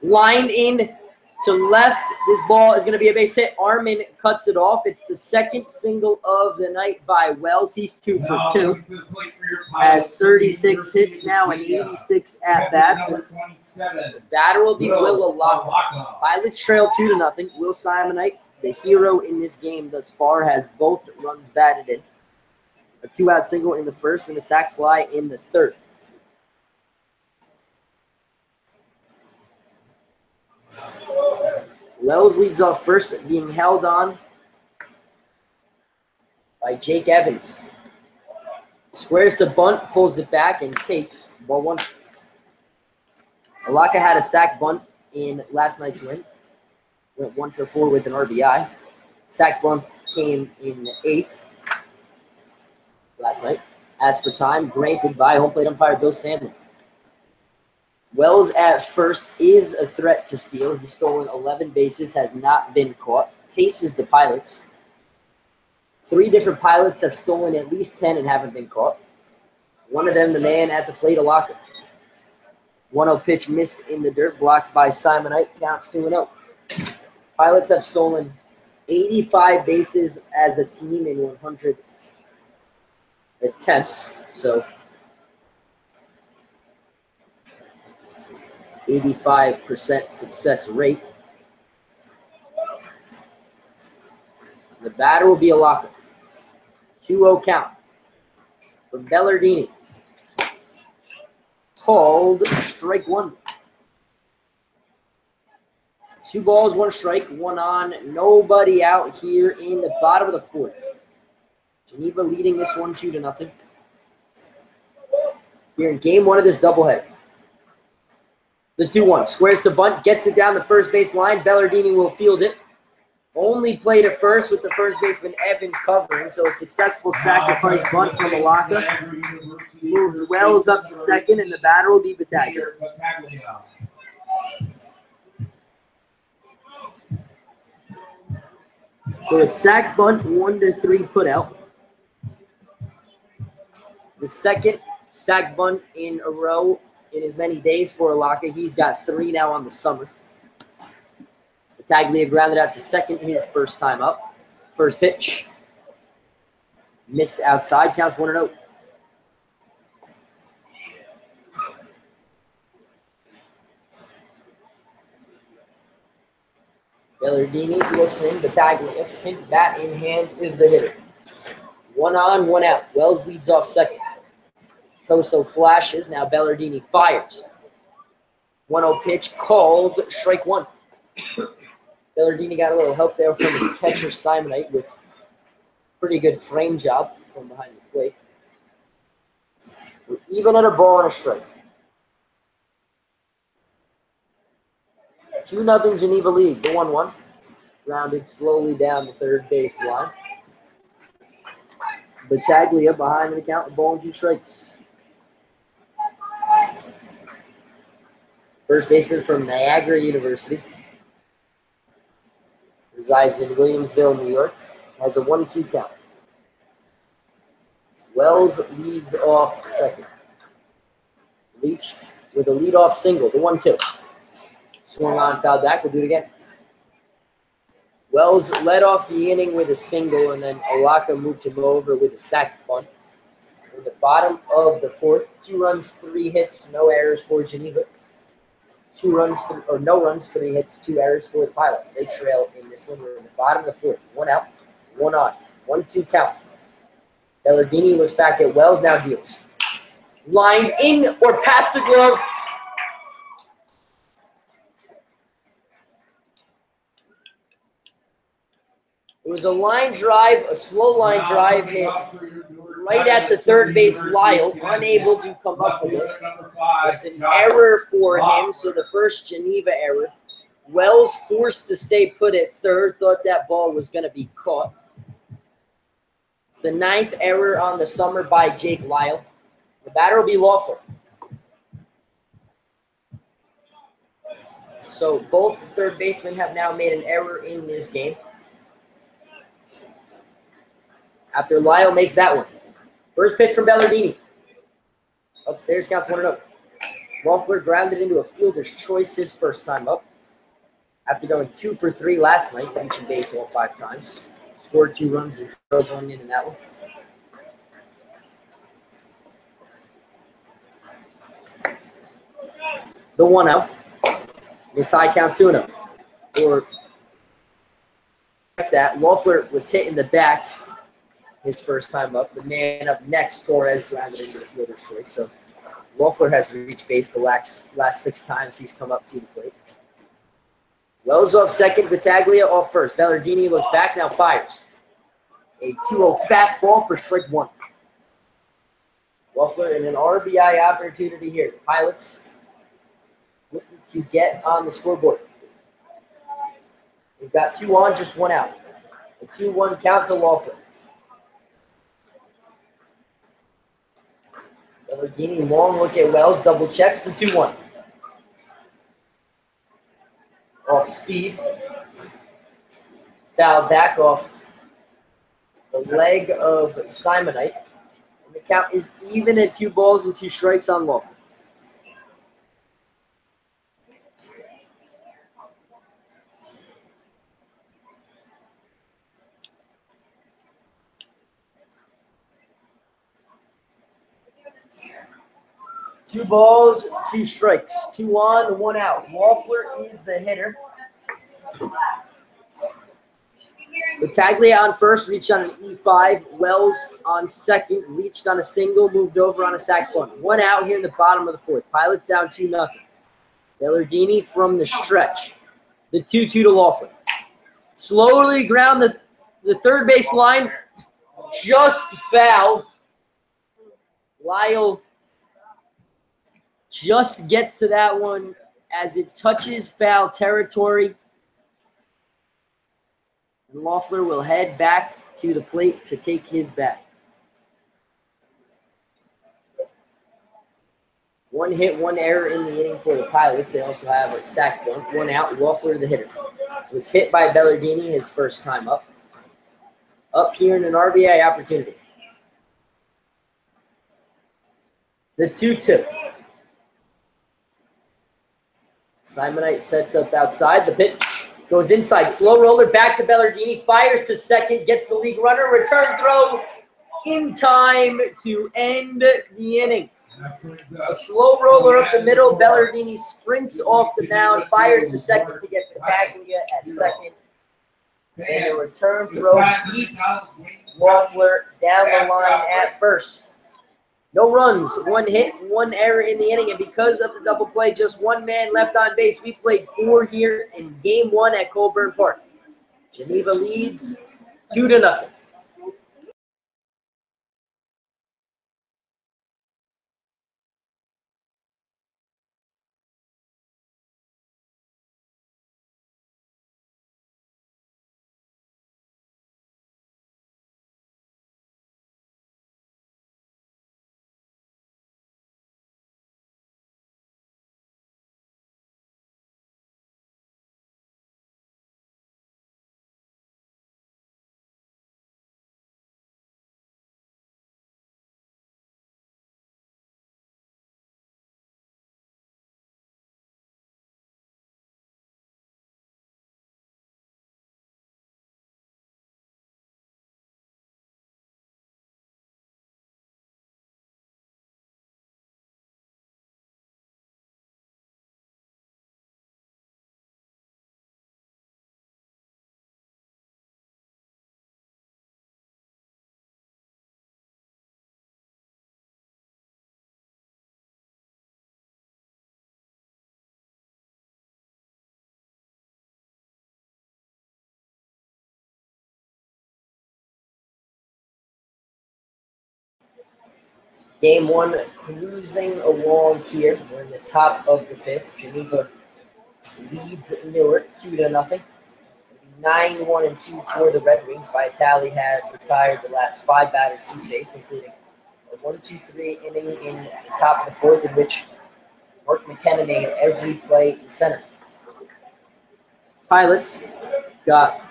Lined in to left. This ball is going to be a base hit. Armin cuts it off. It's the 2nd single of the night by Wells. He's 2 for 2. Has 36 hits now and 86 at-bats. The batter will be Whittlelaka. Pilots trail 2-0. Will Simonite, the hero in this game thus far, has both runs batted in. A 2-out single in the 1st and a sac fly in the 3rd. Wells leads off first, being held on by Jake Evans. Squares the bunt, pulls it back, and takes ball 1. Alaka had a sac bunt in last night's win. Went 1 for 4 with an RBI. Sac bunt came in the 8th last night. As for time, granted by home plate umpire Bill Stanley. Wells at first is a threat to steal. He's stolen 11 bases, has not been caught. Paces the Pilots. 3 different pilots have stolen at least 10 and haven't been caught. One of them, the man at the plate, Alaka. 1-0 pitch missed in the dirt, blocked by Simonite, counts 2-0. Pilots have stolen 85 bases as a team in 100 attempts, so 85% success rate. The batter will be Alaka. 2-0 count from Bellardini. Called strike 1. 2 balls, 1 strike, 1 on, nobody out here in the bottom of the 4th. Geneva leading this one 2-0. Here in game 1 of this doubleheader. The 2-1 squares to bunt, gets it down the first base line. Bellardini will field it. Only play to first with the first baseman Evans covering, so a successful sacrifice bunt from Alaka. Moves Wells up to second, and the batter will be Battaglia. So a sac bunt, 1-3 put out. The second sac bunt in a row in as many days for Alaka. He's got 3 now on the summer. Battaglia grounded out to second his first time up. First pitch. Missed outside, counts 1-0. Bellardini looks in. Battaglia, bat in hand, is the hitter. 1 on, 1 out. Wells leads off second. Toso flashes. Now Bellardini fires. 1-0 pitch called strike 1. Bellardini got a little help there from his catcher Simonite with pretty good frame job from behind the plate. We're even at a ball and a strike. 2-0 Geneva lead. The 1-1. Rounded slowly down the third base line. Battaglia behind the count, ball and 2 strikes. First baseman from Niagara University. Resides in Williamsville, New York. Has a 1-2 count. Wells leads off second. Reached with a leadoff single, the 1-2. Swung on, foul back. We'll do it again. Wells led off the inning with a single, and then Alaka moved him over with a sac bunt. In the bottom of the 4th, 2 runs, 3 hits, no errors for Geneva. 2 runs, or no runs, 3 hits, 2 errors for the Pilots. They trail in this one. We're in the bottom of the 4th. 1 out, 1 on, 1-2 count. Bellardini looks back at Wells, now deals. Lined in or past the glove. It was a line drive, a slow line drive hit right at the third base Lyle, unable to come up with it. It's an error for him, so the first Geneva error. Wells forced to stay put at third, thought that ball was going to be caught. It's the 9th error on the summer by Jake Lyle. The batter will be Lawford. So both third basemen have now made an error in this game. After Lyle makes that one. First pitch from Bellardini. Upstairs, counts 1-0. Lawford grounded into a fielder's choice his first time up. After going 2 for 3 last night, reaching base all 5 times. Scored 2 runs and drove 1 in that one. The 1-0. Miss high, counts 2-0. Or that, Lawford was hit in the back his first time up. The man up next, Torres, grounded into the fielder's choice. So Lawford has reached base the last 6 times he's come up to the plate. Wells off second, Battaglia off first. Bellardini looks back, now fires. A 2-0 fastball for strike 1. Lawford and an RBI opportunity here. The Pilots looking to get on the scoreboard. We've got 2 on, just 1 out. A 2-1 count to Lawford. Bellardini, long look at Wells, double checks the 2-1. Off speed. Fouled back off the leg of Simonite. And the count is even at 2 balls and 2 strikes on Lawful. Two balls, 2 strikes. 2 on, 1 out. Loeffler is the hitter. Battaglia on first, reached on an E5. Wells on second, reached on a single, moved over on a sac bunt. 1 out here in the bottom of the 4th. Pilots down 2-0. Bellardini from the stretch. The 2-2 to Loeffler. Slowly ground the third base line. Just foul. Lyle just gets to that one as it touches foul territory. And Loeffler will head back to the plate to take his bat. 1 hit, 1 error in the inning for the Pilots. They also have a sac bunt. 1 out. Loeffler, the hitter, was hit by Bellardini his first time up. Up here in an RBI opportunity. The 2-2. Simonite sets up outside. The pitch goes inside. Slow roller back to Bellardini. Fires to second. Gets the league runner. Return throw in time to end the inning. A slow roller up the middle. Bellardini sprints off the mound. Fires to second to get Battaglia at second. And a return throw beats Loeffler down the line at first. No runs, 1 hit, 1 error in the inning, and because of the double play, just 1 man left on base. We played 4 here in Game 1 at Colburn Park. Geneva leads 2-0. Game 1 cruising along here. We're in the top of the 5th. Geneva leads Newark 2-0. 9-1-2 for the Red Wings. Vitale has retired the last 5 batters he's faced, including a 1-2-3 inning in the top of the 4th, in which Mark McKenna made every play in center. Pilots got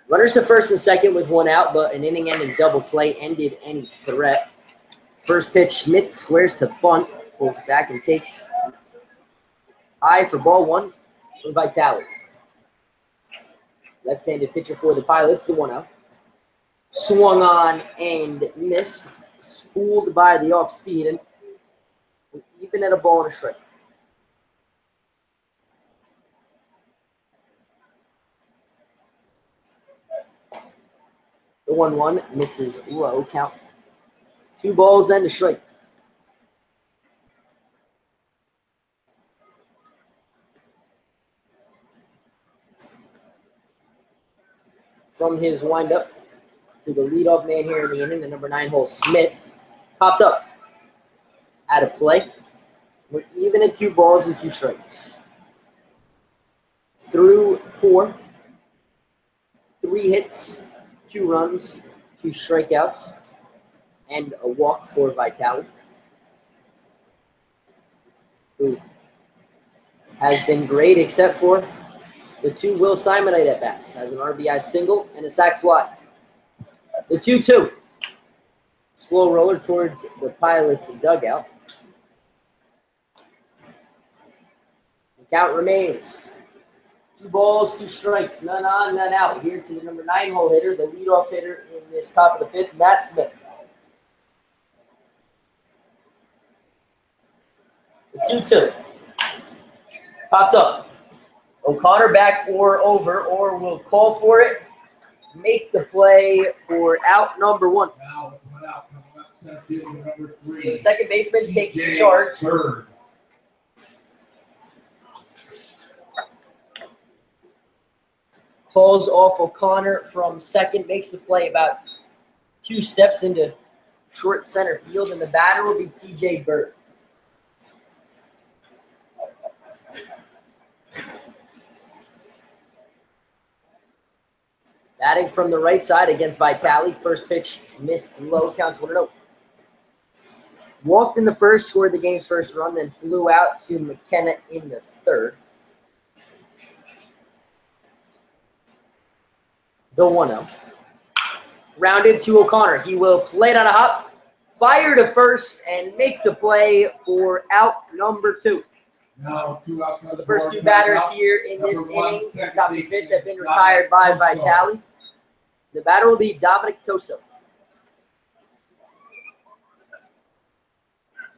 runners to first and second with 1 out, but an inning-ending double play ended any threat. First pitch, Smith squares to bunt, pulls it back and takes high for ball 1 for Vitale. Left-handed pitcher for the Pilots, the 1-0. Swung on and missed, fooled by the off-speed, and even at a ball and a strike. The 1-1 misses low, count 2 balls and a strike. From his windup to the leadoff man here in the inning, the number 9 hole, Smith, popped up out of play. We're even at 2 balls and 2 strikes. Through 4, 3 hits, 2 runs, 2 strikeouts, and a walk for Vitale, who has been great except for the 2 Will Simonite at-bats. Has an RBI single and a sac fly. The 2-2. Slow roller towards the Pilots' dugout. The count remains 2 balls, 2 strikes, none on, none out. Here to the number 9 hole hitter, the leadoff hitter in this top of the 5th, Matt Smith. The 2-2. Popped up. O'Connor back or over, or will call for it. Make the play for out number 1. Now, one out, coming up, center fielder number 3. So the second baseman takes charge. Bird. Calls off O'Connor from second, makes the play about 2 steps into short center field, and the batter will be T.J. Bird. Batting from the right side against Vitale. First pitch missed low, counts 1-0. Walked in the first, scored the game's first run, then flew out to McKenna in the 3rd. The 1-0. Rounded to O'Connor. He will play it on a hop, fire to first, and make the play for out number 2. Now, 2 out. So the first 2 batters here in this inning, top of the 5th, have been retired by Vitale. The batter will be Dominic Toso.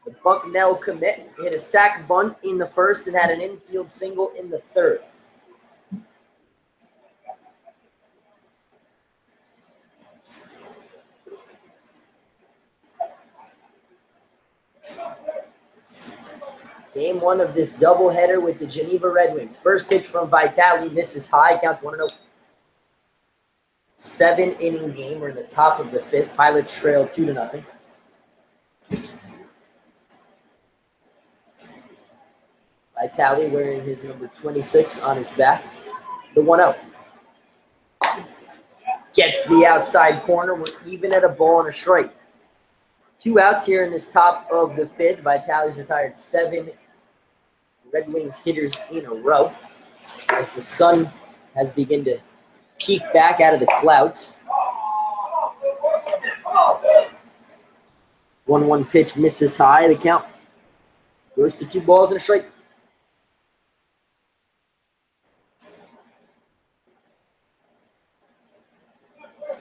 The Bucknell commit hit a sac bunt in the 1st and had an infield single in the 3rd. Game 1 of this doubleheader with the Geneva Red Wings. First pitch from Vitale. This is high. Counts 1-0. 7-inning game. We're in the top of the 5th. Pilots trail 2-0. Vitale wearing his number 26 on his back. The 1-0. Gets the outside corner. We're even at a ball and a strike. 2 outs here in this top of the 5th. Vitale's retired 7 Red Wings hitters in a row as the sun has begun to peek back out of the clouds. 1-1 pitch misses high. The count goes to 2 balls and a strike.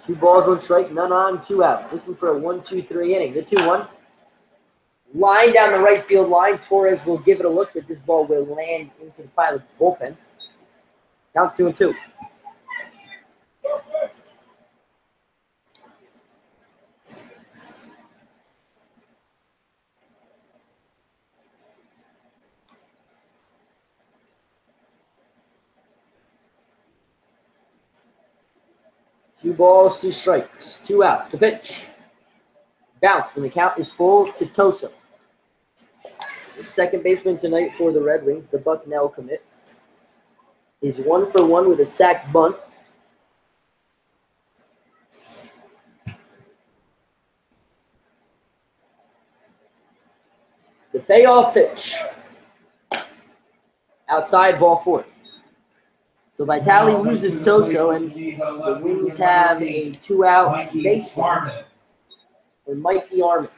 Two balls, 1 strike, none on, 2 outs. Looking for a 1-2-3 inning. The 2-1. Line down the right field line. Torres will give it a look, but this ball will land into the Pilots' bullpen. Counts 2-2. Two balls, 2 strikes, 2 outs. The pitch. Bounced, and the count is full to Toso. The second baseman tonight for the Red Wings, the Bucknell commit, is 1 for 1 with a sac bunt. The payoff pitch. Outside, ball 4. So Vitale loses Toso, and the Wings have a 2-out base runner. Or Mikey Armin.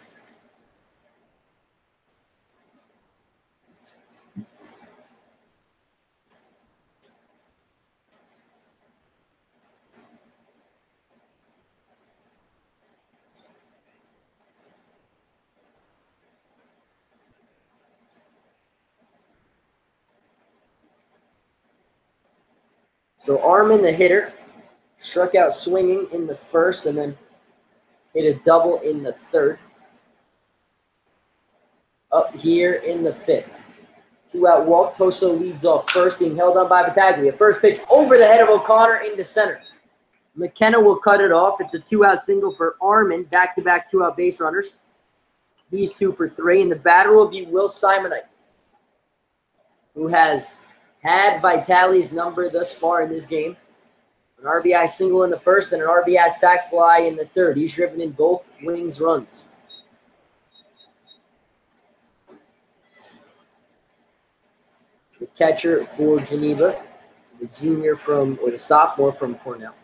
So Armin, the hitter, struck out swinging in the 1st and then hit a double in the 3rd. Up here in the 5th. 2-out walk. Toso leads off first, being held on by Battaglia. First pitch over the head of O'Connor into center. McKenna will cut it off. It's a 2-out single for Armin. Back-to-back 2-out base runners. These 2 for 3. And the batter will be Will Simonite, who has had Vitale's number thus far in this game. An RBI single in the 1st and an RBI sac fly in the 3rd. He's driven in both Wings runs. The catcher for Geneva, the junior from, or the sophomore from Cornell.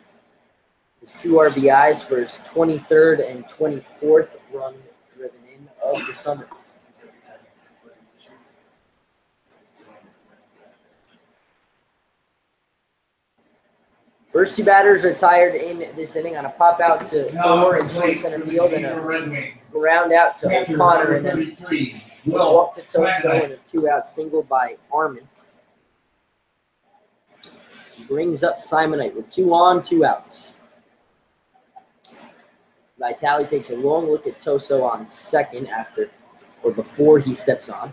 His 2 RBIs for his 23rd and 24th run driven in of the summer. First 2 batters are tired in this inning on a pop out to Thor in short center field and a ground out to O'Connor, and then walk to Toso and a 2-out single by Armin. Brings up Simonite with 2 on, 2 outs. Vitale takes a long look at Toso on second before he steps on.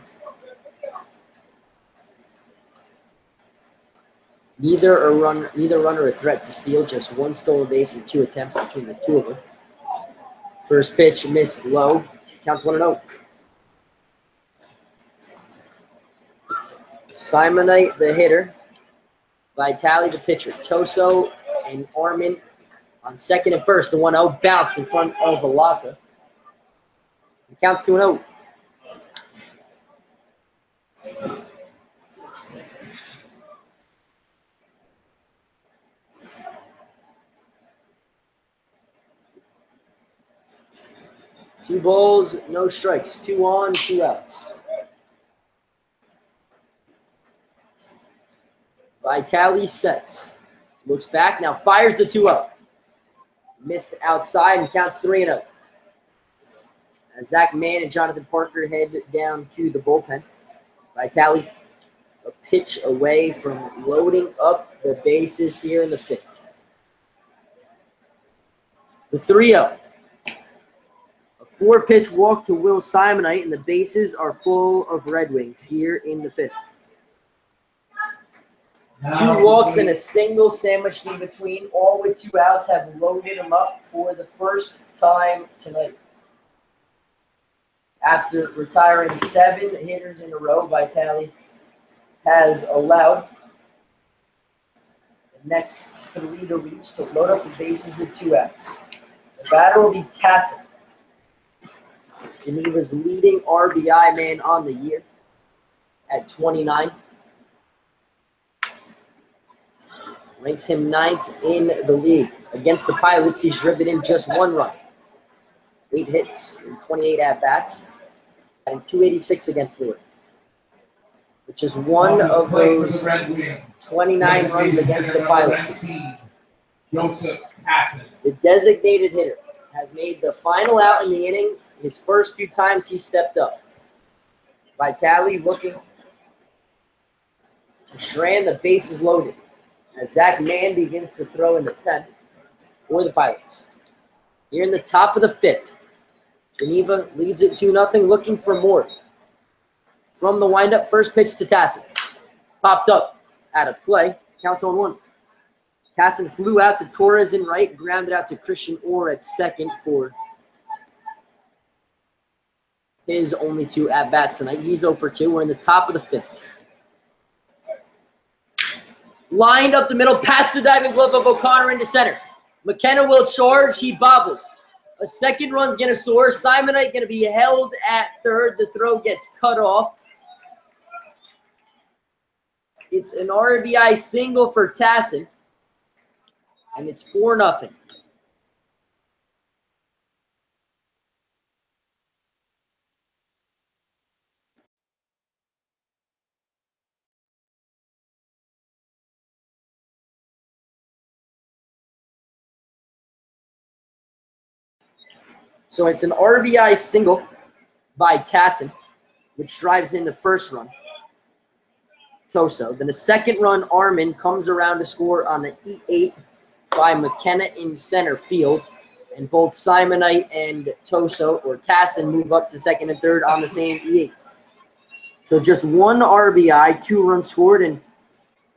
Neither runner a threat to steal, just 1 stolen base and 2 attempts between the 2 of them. First pitch missed low, counts 1-0. Simonite the hitter, Vitale the pitcher. Toso and Armin on second and first. The 1-0 bounced in front of Alaka. It counts 2-0. Two balls, no strikes. 2 on, 2 outs. Vitale sets. Looks back, now fires the 2-0. Missed outside and counts 3-0. As Zach Mann and Jonathan Parker head down to the bullpen. Vitale a pitch away from loading up the bases here in the 5th. The 3-0. A 4-pitch walk to Will Simonite, and the bases are full of Red Wings here in the 5th. 2 walks and a single sandwiched in between, all with 2 outs, have loaded him up for the first time tonight. After retiring 7 hitters in a row, Vitale has allowed the next 3 to reach to load up the bases with 2 outs. The batter will be Tassin, Geneva's leading RBI man on the year at 29. Ranks him 9th in the league. Against the Pilots, he's driven in just 1 run. 8 hits and 28 at-bats, and 286 against Newark, which is one of those 29 runs against the Pilots. The designated hitter has made the final out in the inning his first 2 times he stepped up. Vitale looking to strand the bases loaded as Zach Mann begins to throw in the pen for the Pilots. Here in the top of the 5th, Geneva leads it 2-0, looking for more. From the windup, first pitch to Tassin. Popped up out of play, counts on 1. Tassin flew out to Torres in right, grounded out to Christian Orr at second for his only 2 at-bats tonight. He's 0 for 2. We're in the top of the 5th. Lined up the middle, past the diving glove of O'Connor into center. McKenna will charge. He bobbles. A second run's going to soar. Simonite going to be held at third. The throw gets cut off. It's an RBI single for Tassin, and it's 4-0. So it's an RBI single by Tassin, which drives in the first run. Toso. Then the second run, Armin comes around to score on the E8 by McKenna in center field. And both Simonite and Toso, or Tassin, move up to second and third on the same E8. So just 1 RBI, 2 runs scored, and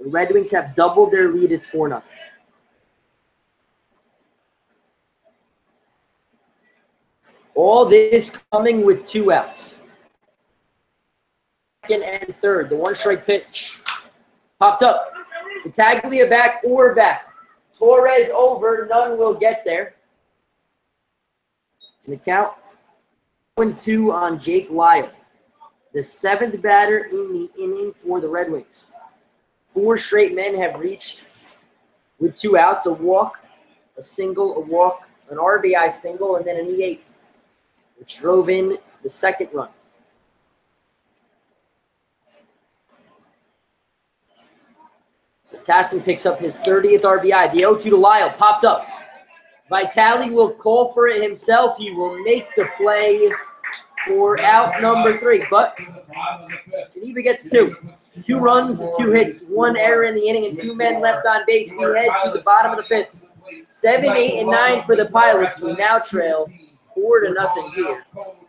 the Red Wings have doubled their lead. It's 4-0. All this coming with 2 outs. Second and third. The 1-strike pitch popped up. Battaglia back or back. Torres over. None will get there. And the count 1-2 on Jake Lyle, the 7th batter in the inning for the Red Wings. 4 straight men have reached with 2 outs, a walk, a single, a walk, an RBI single, and then an E8, which drove in the second run. So Tassin picks up his 30th RBI. The 0-2 to Lyle popped up. Vitale will call for it himself. He will make the play for out number 3. But Geneva gets 2. 2 runs, 2 hits, 1 error in the inning, and 2 men left on base. We head to the bottom of the 5th. 7, 8, and 9 for the Pilots. We now trail 4-0 here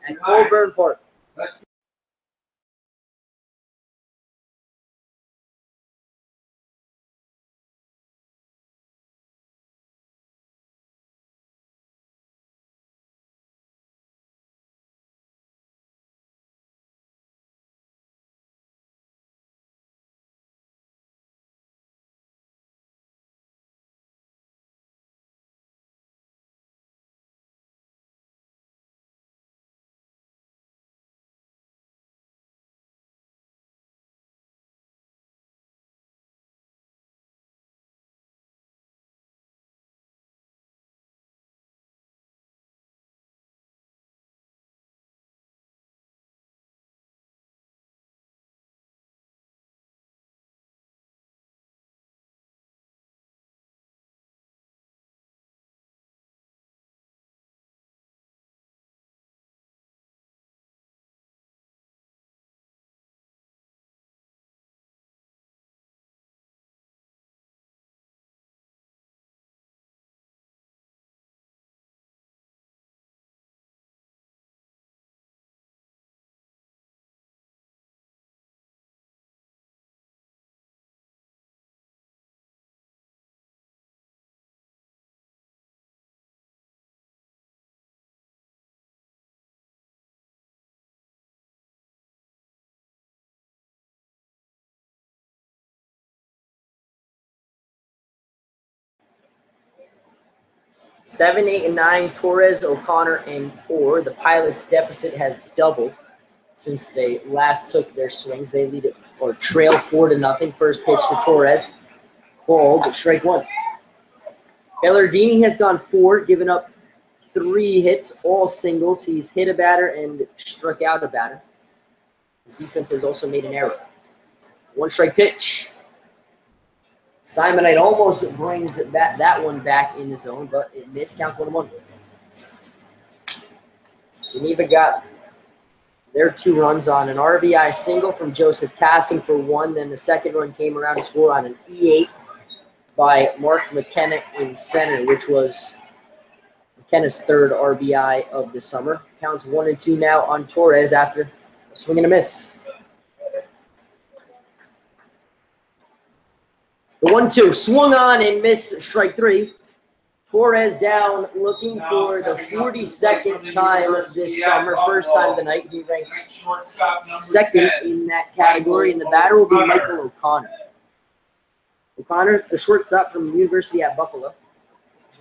at Colburn Park. Seven, 8, and 9, Torres, O'Connor, and Orr. The Pilots' deficit has doubled since they last took their swings. They lead it or trail 4-0. First pitch to Torres, called strike 1. Bellardini has gone 4, given up 3 hits, all singles. He's hit a batter and struck out a batter. His defense has also made an error. 1 strike pitch. Simonite almost brings that one back in the zone, but it missed. Counts 1-1. Geneva got their 2 runs on an RBI single from Joseph Tassin for 1. Then the second run came around to score on an E8 by Mark McKenna in center, which was McKenna's 3rd RBI of the summer. Counts 1-2 now on Torres after a swing and a miss. The 1-2 swung on and missed, strike 3. Torres down, looking for the 42nd time this summer, first time of the night. He ranks 2nd in that category, and the batter will be Michael O'Connor. O'Connor, the shortstop from the University at Buffalo,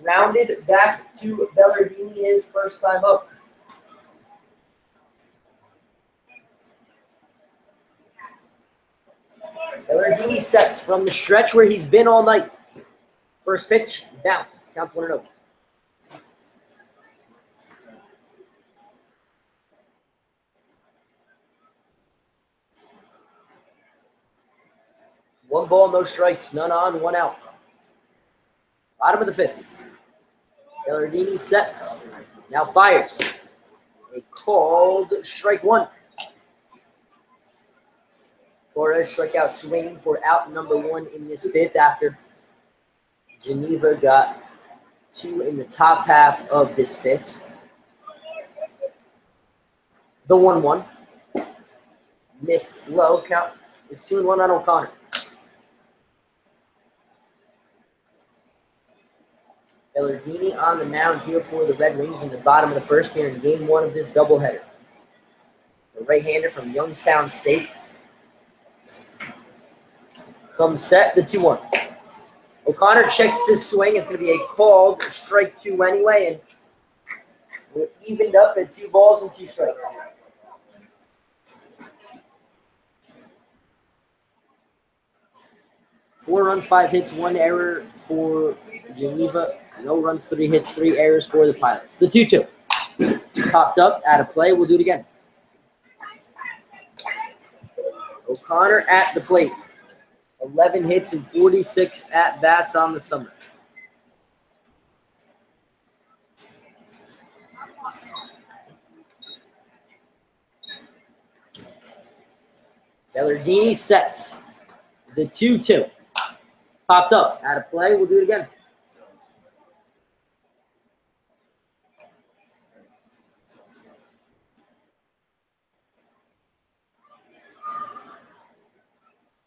rounded back to Bellardini his first time up. Bellardini sets from the stretch where he's been all night. First pitch, bounced. Counts 1-0. One ball, no strikes, none on, 1 out. Bottom of the 5th. Bellardini sets. Now fires. A called strike 1. Torres struck out swinging for out number 1 in this 5th after Geneva got 2 in the top half of this 5th. The 1-1. Missed low. Count is 2-1 on O'Connor. Bellardini on the mound here for the Red Wings in the bottom of the 1st here in game 1 of this doubleheader. The right-hander from Youngstown State comes set, the 2-1. O'Connor checks his swing. It's going to be a called strike 2 anyway, and we're evened up at 2 balls and 2 strikes. Four runs, 5 hits, 1 error for Geneva. No runs, 3 hits, 3 errors for the Pilots. The 2-2. Popped up, out of play. We'll do it again. O'Connor at the plate. 11 hits and 46 at-bats on the summer. Bellardini sets. The 2-2. Popped up, out of play. We'll do it again.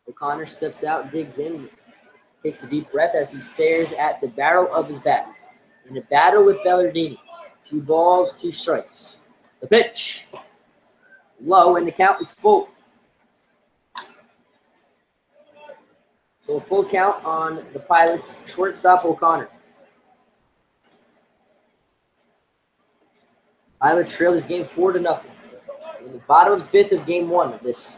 O'Connor steps out, digs in, takes a deep breath as he stares at the barrel of his bat. In a battle with Bellardini. 2 balls, 2 strikes. The pitch. Low, and the count is full. So a full count on the Pilots' shortstop O'Connor. Pilots trail this game 4-0. In the bottom of the 5th of game 1 of this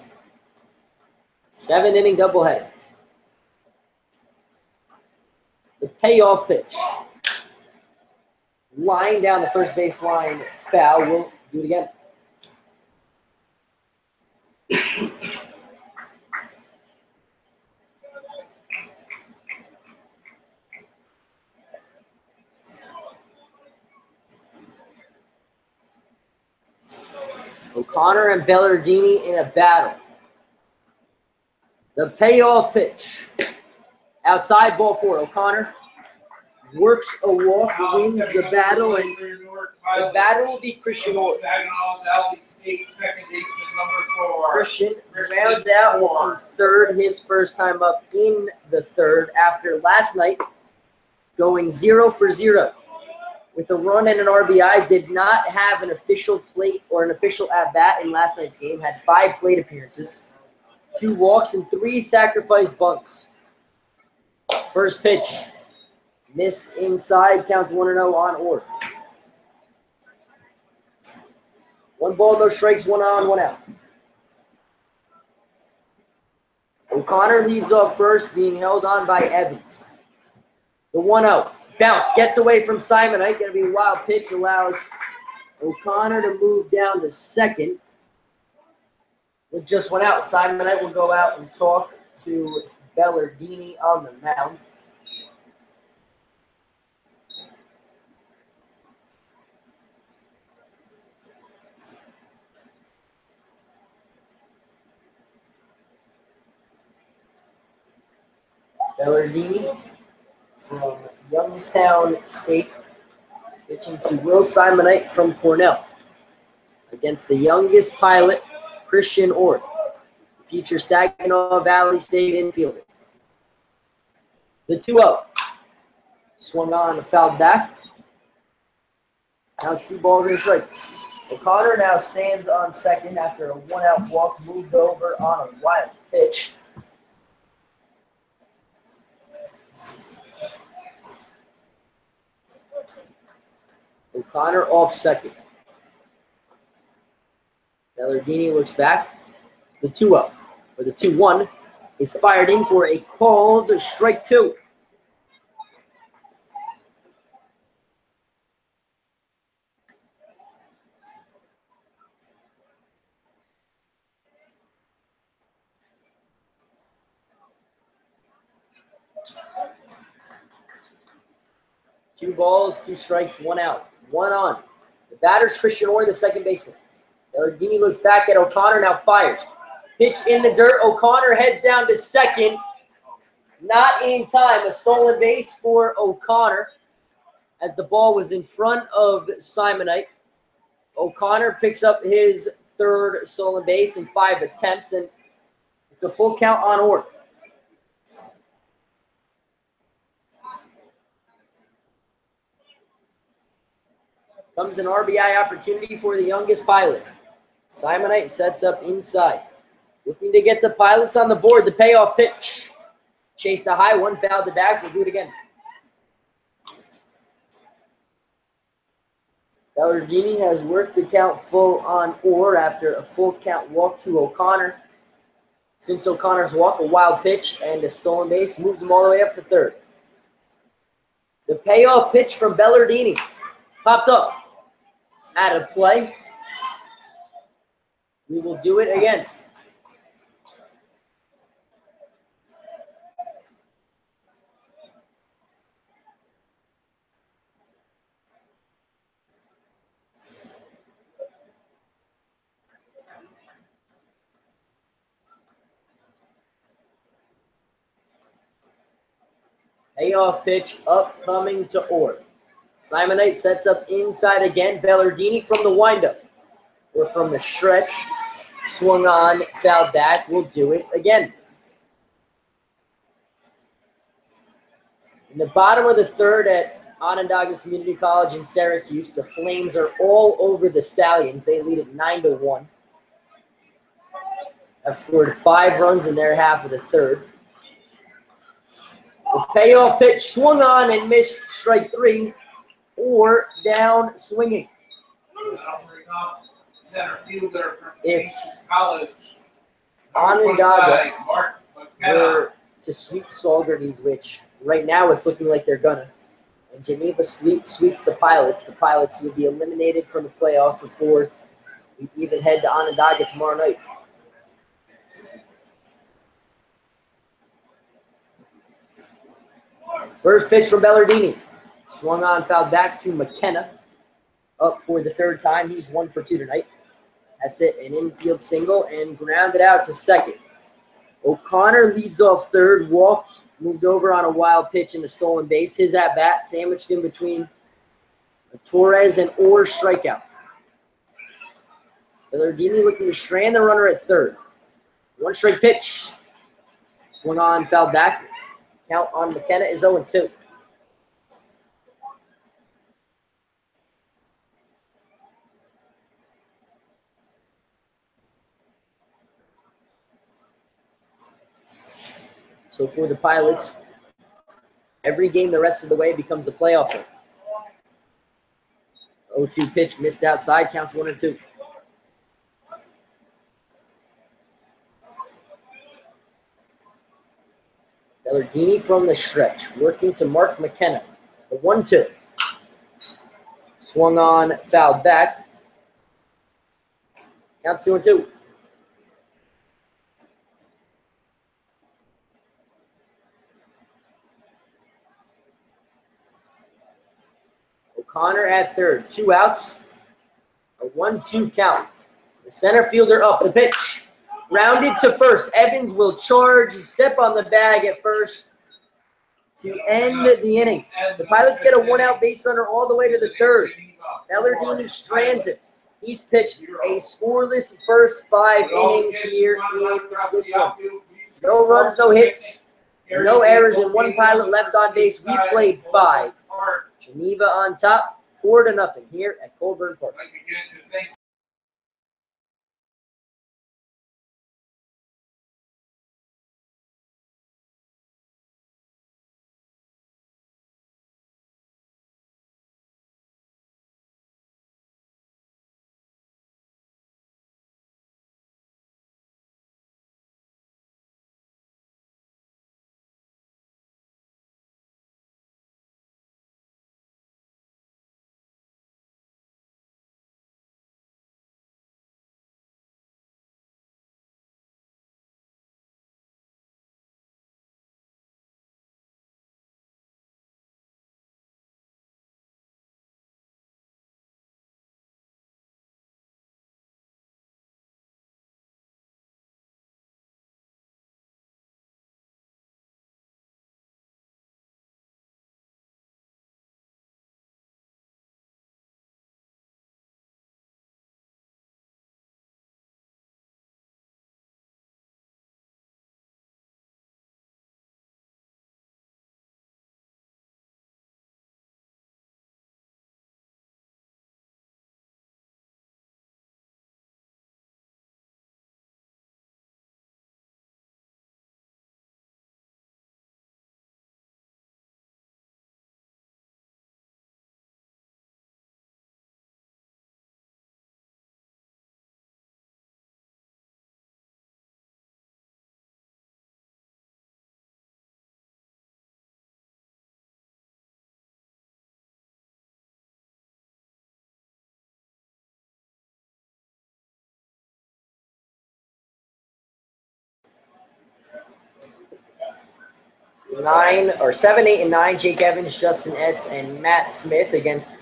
7-inning doubleheader. The payoff pitch. Line down the first base line, foul. We'll do it again. O'Connor and Bellardini in a battle. The payoff pitch. Outside, ball 4. O'Connor works a walk, wins the battle, and the battle will be Christian Orr. Christian rounded out to third, his first time up in the third after last night going 0 for 0 with a run and an RBI. Did not have an official plate or an official at-bat in last night's game. Had 5 plate appearances, 2 walks, and 3 sacrifice bunts. First pitch. Missed inside, counts 1-0 on Orr. 1 ball, no strikes, 1 on, 1 out. O'Connor leads off first, being held on by Evans. The 1-0. Bounce, gets away from Simonite. Going to be a wild pitch, allows O'Connor to move down to second. With just 1 out, Simonite will go out and talk to Bellardini on the mound. Bellardini from Youngstown State, pitching to Will Simonite from Cornell against the youngest Pilot, Christian Orr, future Saginaw Valley State infielder. The 2-0. Swung on and fouled back. Now it's 2 balls and a strike. O'Connor now stands on second after a 1-out walk, moved over on a wild pitch. O'Connor off second. Bellardini looks back. The 2-0, or the 2-1, is fired in for a called strike 2. Two balls, 2 strikes, 1 out. 1 on. The batter's Christian Orr, the second baseman. Bellardini looks back at O'Connor, now fires. Pitch in the dirt. O'Connor heads down to second. Not in time. A stolen base for O'Connor as the ball was in front of Simonite. O'Connor picks up his 3rd stolen base in 5 attempts, and it's a full count on Orr. Comes an RBI opportunity for the youngest Pilot. Simonite sets up inside. Looking to get the Pilots on the board. The payoff pitch. Chased a high, 1 fouled the back. We'll do it again. Bellardini has worked the count full on Orr after a full count walk to O'Connor. Since O'Connor's walk, a wild pitch and a stolen base moves him all the way up to 3rd. The payoff pitch from Bellardini. Popped up. Out of play. We will do it again. Payoff pitch upcoming to Orr. Simonite sets up inside again. Bellardini from the windup or from the stretch. Swung on, fouled back. We'll do it again. In the bottom of the third at Onondaga Community College in Syracuse, the Flames are all over the Stallions. They lead at 9-1. Have scored 5 runs in their half of the third. The payoff pitch swung on and missed, strike 3, or down swinging. Center fielder from If College. Onondaga were to sweep Saugerties, which right now it's looking like they're gonna, and Geneva sweeps the Pilots would be eliminated from the playoffs before we even head to Onondaga tomorrow night. First pitch from Bellardini. Swung on, fouled back to McKenna. Up for the third time. He's 1 for 2 tonight. Has hit an infield single and grounded out to second. O'Connor leads off third, walked, moved over on a wild pitch in the stolen base. His at-bat sandwiched in between Torres and Orr's strikeout. Bellardini looking to strand the runner at third. 1 strike pitch. Swung on, fouled back. Count on McKenna is 0-2. So for the Pilots, every game the rest of the way becomes a playoff game. 0-2 pitch missed outside, counts 1-2. Bellardini from the stretch, working to Mark McKenna. The 1-2. Swung on, fouled back. Counts 2-2. O'Connor at third, 2 outs. A 1-2 count. The center fielder up, the pitch. Rounded to first. Evans will charge, step on the bag at first to end the inning. The Pilots get a 1-out base runner all the way to the third. Bellardini strands it. He's pitched a scoreless first 5 innings here in this one. No runs, no hits, no errors, and 1 Pilot left on base. We played 5. Geneva on top, 4-0 here at Colburn Park. 7, 8, and 9, Jake Evans, Justin Etz, and Matt Smith against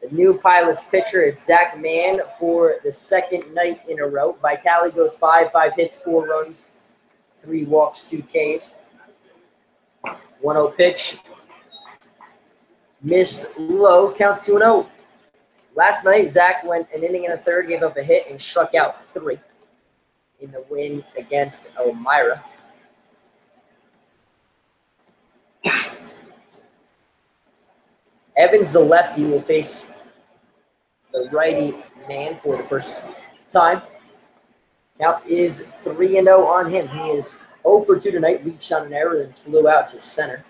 the new Pilots pitcher. It's Zach Mann for the second night in a row. Vitale goes 5 hits, 4 runs, 3 walks, 2 Ks. 1-0 pitch. Missed low, counts 2-0. Last night, Zach went an inning and a third, gave up a hit, and struck out 3 in the win against Elmira. Evans, the lefty, will face the righty man for the first time. Count is 3-0 on him. He is 0 for 2 tonight, reached on an error, then flew out to center.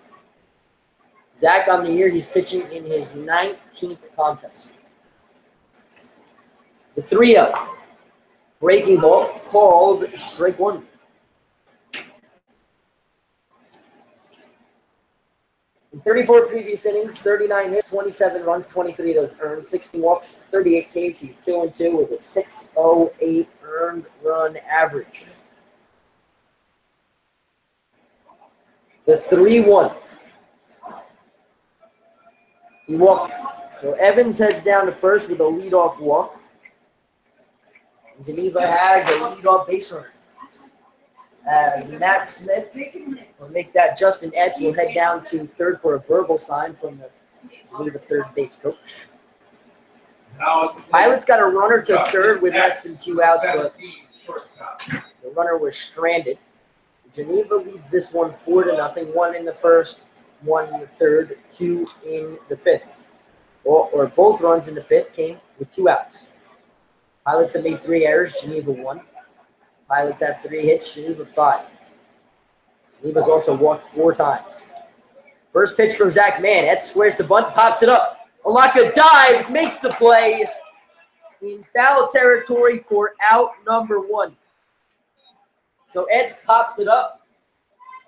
Zach on the year, he's pitching in his 19th contest. The 3-0. Breaking ball called strike 1. In 34 previous innings, 39 hits, 27 runs, 23 of those earned, 16 walks, 38 Ks. He's 2-2 with a 6.08 earned run average. The 3-1. He walked. So Evans heads down to first with a leadoff walk. Geneva has a leadoff base runner. As Matt Smith will make that, Justin Etz will head down to third for a verbal sign from the Geneva third base coach. Pilots got a runner to third with less than 2 outs, but the runner was stranded. Geneva leads this one 4-0. 1 in the first, 1 in the third, 2 in the fifth. Or both runs in the fifth came with 2 outs. Pilots have made 3 errors, Geneva 1. Pilots have 3 hits, Geneva 5. Geneva's also walked 4 times. First pitch from Zach Mann. Etz squares the bunt, pops it up. Alaka dives, makes the play in foul territory for out number 1. So Etz pops it up.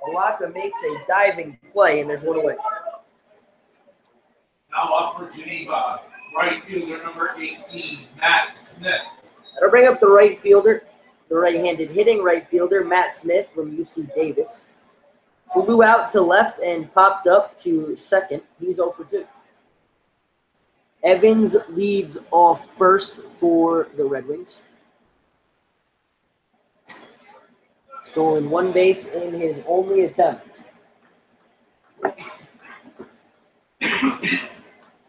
Alaka makes a diving play, and there's 1 away. Now up for Geneva, right fielder number 18, Matt Smith. That'll bring up the right fielder, the right-handed hitting right fielder, Matt Smith from UC Davis. Flew out to left and popped up to second. He's 0 for 2. Evans leads off first for the Red Wings. Stolen 1 base in his only attempt.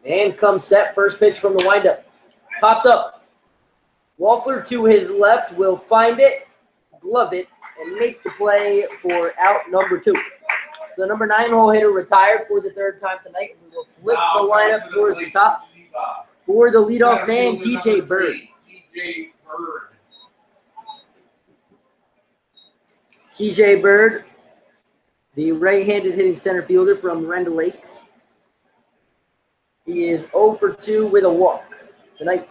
And comes set, first pitch from the windup. Popped up. Wolfler to his left will find it, glove it, and make the play for out number 2. So the number 9-hole hitter retired for the 3rd time tonight. We will flip the lineup towards the top for the leadoff man, TJ Bird. TJ Bird, the right-handed hitting center fielder from Renda Lake. He is 0 for 2 with a walk tonight.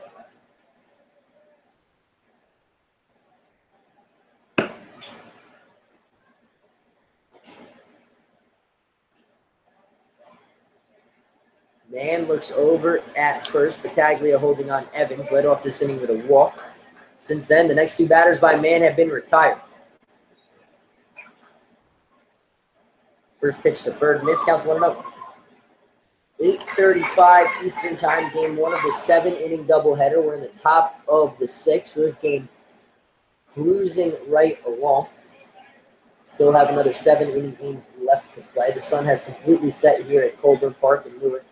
Mann looks over at first. Battaglia holding on Evans. Led off this inning with a walk. Since then, the next 2 batters by Mann have been retired. First pitch to Bird. Miss, counts 1-0. 8:35 Eastern Time, game 1 of the 7-inning doubleheader. We're in the top of the 6th, so this game cruising right along. Still have another 7-inning game left to play. The sun has completely set here at Colburn Park in Newark.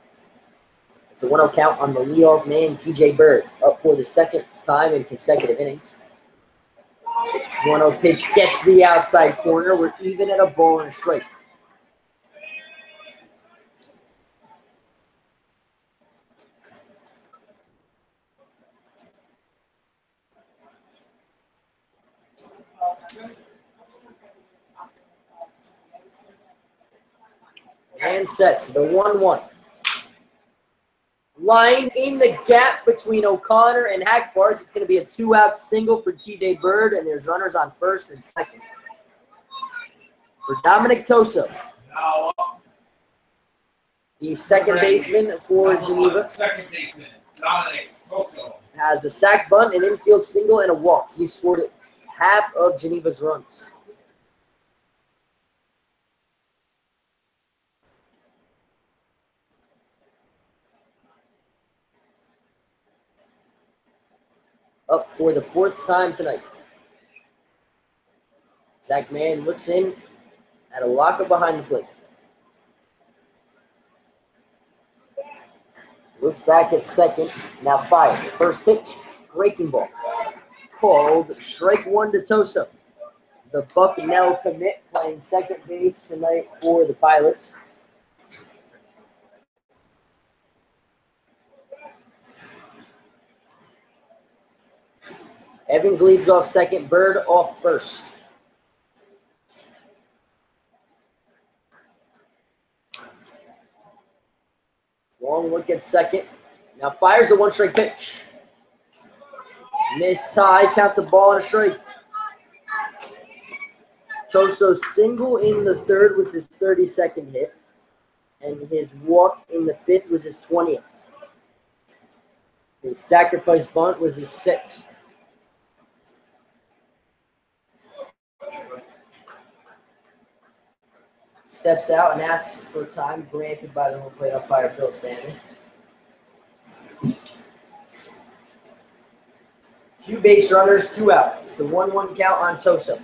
It's a 1-0 count on the leadoff man, TJ Bird, up for the 2nd time in consecutive innings. 1-0 pitch gets the outside corner. We're even at a ball and a strike. And sets the 1-1. Line in the gap between O'Connor and Hackbarth. It's going to be a 2-out single for TJ Bird, and there's runners on first and second. For Dominic Toso, the second baseman for Geneva, Second baseman, Dominic Toso, has a sac bunt, an infield single, and a walk. He scored half of Geneva's runs. up for the 4th time tonight. Zach Mann looks in at a locker behind the plate. Looks back at second, now fires. First pitch, breaking ball. Called strike 1 to Tosa. The Bucknell commit playing second base tonight for the Pilots. Evans leads off second, Bird off first. Long look at second. Now fires the 1-strike pitch. Missed high, counts the ball and a strike. Toso's single in the 3rd was his 32nd hit, and his walk in the 5th was his 20th. His sacrifice bunt was his 6th. Steps out and asks for time granted by the home plate umpire, Bill Stanley. 2 base runners, 2 outs. It's a 1-1 count on Tosa.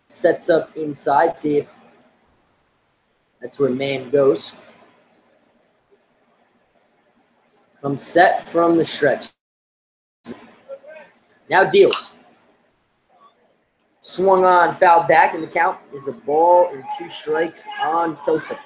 Sets up inside, see if that's where Mann goes. Comes set from the stretch. Now deals. Swung on, fouled back, and the count is a ball and 2 strikes on Tosa.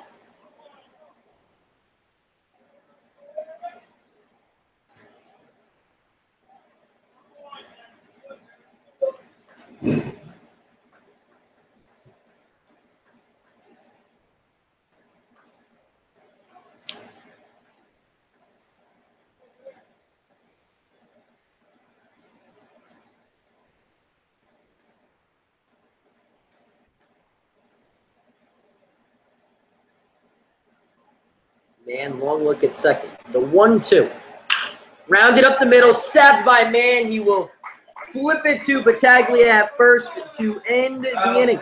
Mann, long look at second. The 1-2. Rounded up the middle, stabbed by Mann. He will flip it to Battaglia at first to end the inning.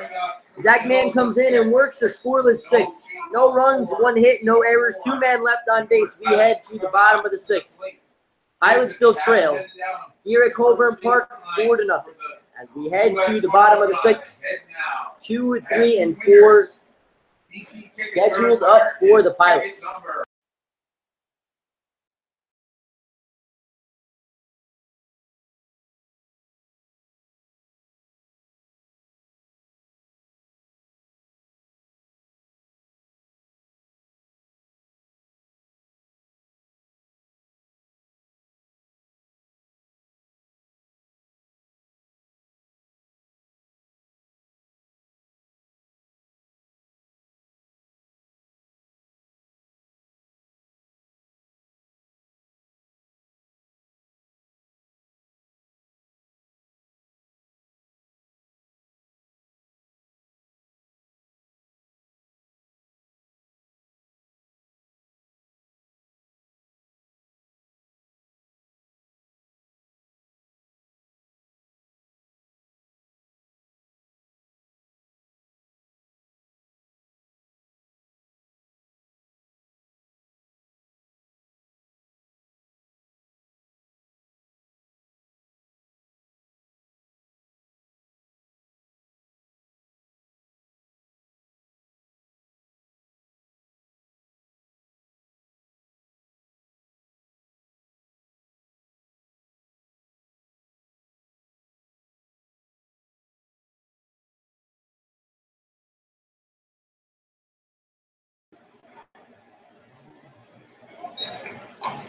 Zach Mann comes in and works a scoreless 6. No runs, 1 hit, no errors, 2 men left on base. We head to the bottom of the 6th. Pilots still trail here at Colburn Park 4-0. As we head to the bottom of the 6th, 2, 3, and 4 scheduled up for the Pilots.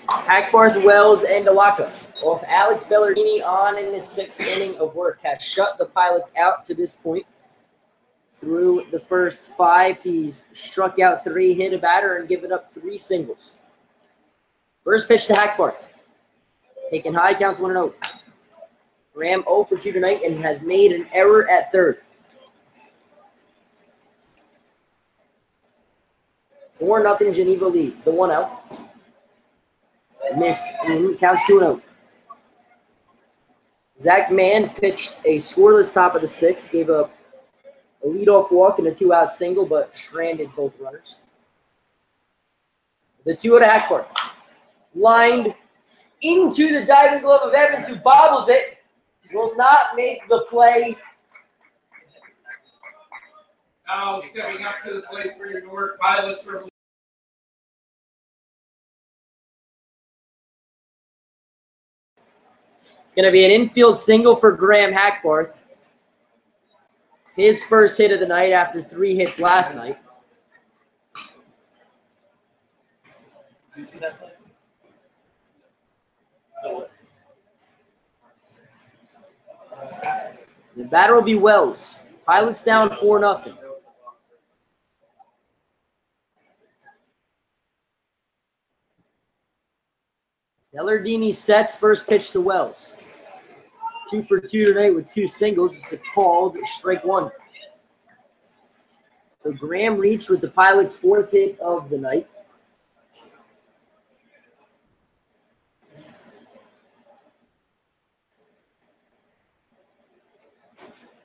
Hackbarth, Wells, and Delacca off Alex Bellardini on in his 6th inning of work has shut the Pilots out to this point. Through the first 5, he's struck out 3, hit a batter, and given up 3 singles. First pitch to Hackbarth. Taken high, counts 1-0. Graham 0 for 2 tonight and has made an error at 3rd. 4-0 Geneva leads. The 1-0. Missed in, counts 2-0. Zach Mann pitched a scoreless top of the 6th, gave up a leadoff walk and a 2-out single, but stranded both runners. The 2-0 to Hackbarth. Lined, into the diving glove of Evans, who bobbles it. Will not make the play. Now stepping up to the plate for your Newark Pilots. It's going to be an infield single for Graham Hackbarth. His first hit of the night after 3 hits last night. Did you see that play? No. The batter will be Wells. Pilots down 4-0. Bellardini sets first pitch to Wells. 2 for 2 tonight with 2 singles. It's a called strike 1. So Graham reached with the Pilots' 4th hit of the night.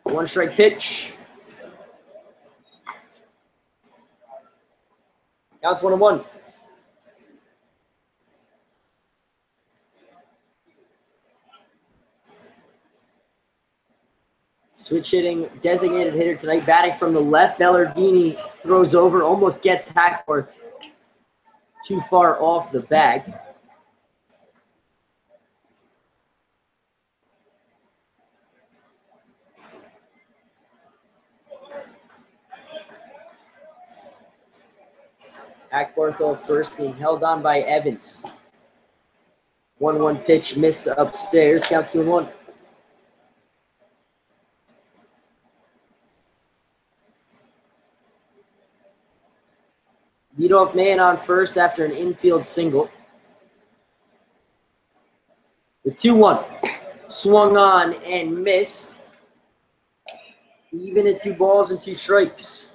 One strike pitch. Counts 1-1. Switch hitting, designated hitter tonight, batting from the left. Bellardini throws over, almost gets Hackbarth too far off the bag. Hackbarth off first, being held on by Evans. 1-1 pitch missed upstairs, counts 2-1. Leadoff man on first after an infield single. The 2-1 swung on and missed. Even at 2 balls and 2 strikes.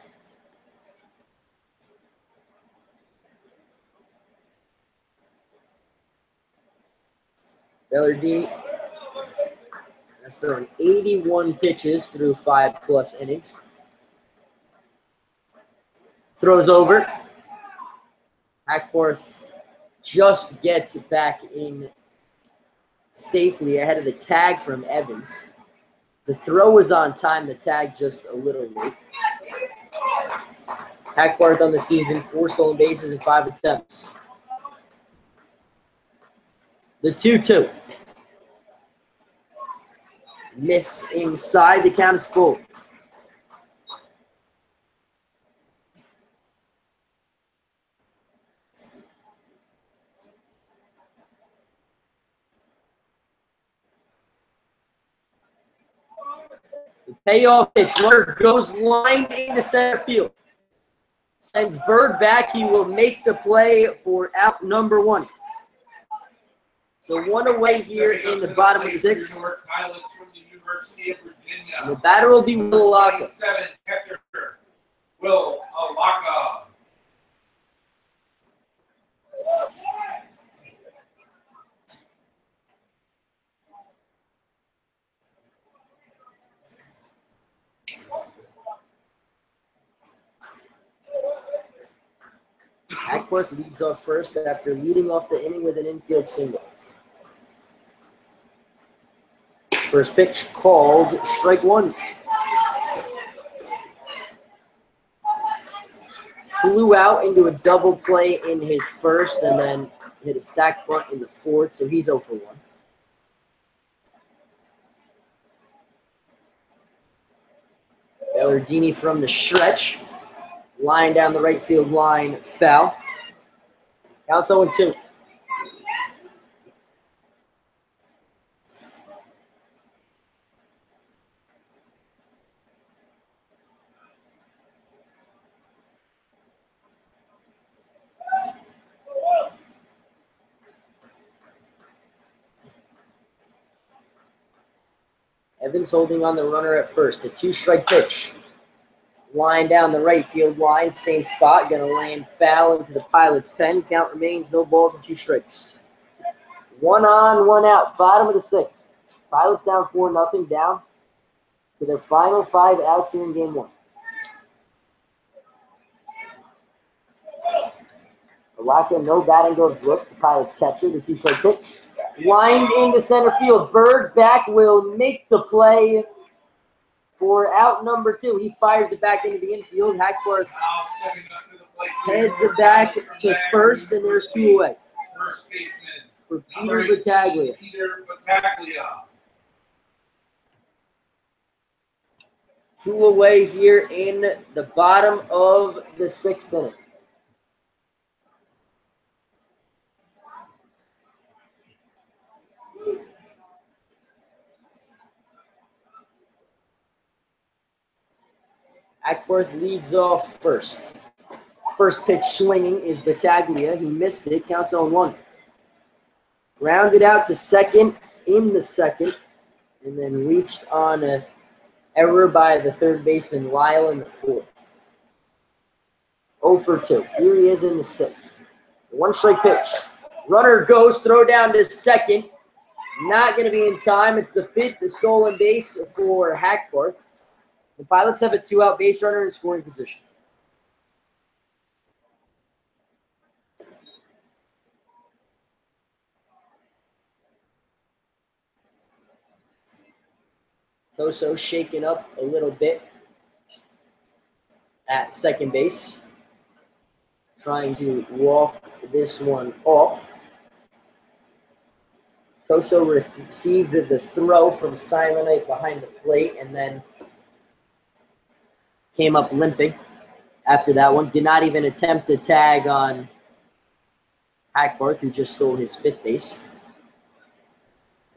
Bellardini has thrown 81 pitches through 5+ innings. Throws over. Hackbarth just gets back in safely ahead of the tag from Evans. The throw was on time, the tag just a little late. Hackbarth on the season, 4 stolen bases in 5 attempts. The 2-2. Missed inside, the count is full. The payoff pitch, runner goes line into center field. Sends Bird back, he will make the play for out number 1. So 1 away here in the bottom of the 6th. And the batter will be Will Alaka. Catcher Will Alaka. Hackbarth leads off first after leading off the inning with an infield single. First pitch called strike 1. Flew out into a double play in his first and then hit a sac bunt in the 4th, so he's 0 for 1. Bellardini from the stretch. Line down the right field line, foul. Counts 0-2. Evans holding on the runner at first. The 2-strike pitch. Line down the right field line, same spot. Going to land foul into the Pilots' pen. Count remains, no balls and 2 strikes. 1 on, 1 out. Bottom of the 6th. Pilots down 4-0, down to their final 5 outs here in game 1. Alaka, no batting gloves look. The Pilots catcher, the 2-strike pitch. Wind into center field. Bird back will make the play for out number 2. He fires it back into the infield. Hackworth heads it back to first, and there's 2 away. First baseman For Peter Battaglia. Peter Battaglia. 2 away here in the bottom of the 6th inning. Hackworth leads off first. First pitch swinging is Battaglia. He missed it. Counts on 1. Grounded out to second in the 2nd, and then reached on an error by the 3rd baseman Lyle in the 4th. 0 for 2. Here he is in the 6th. 1 strike pitch. Runner goes, throw down to second. Not going to be in time. It's the 5th, the stolen base for Hackworth. The Pilots have a 2-out base runner in scoring position. Toso shaken up a little bit at second base, trying to walk this one off. Toso received the throw from Simonite behind the plate and then came up limping after that one. Did not even attempt to tag on Hackworth, who just stole his 5th base.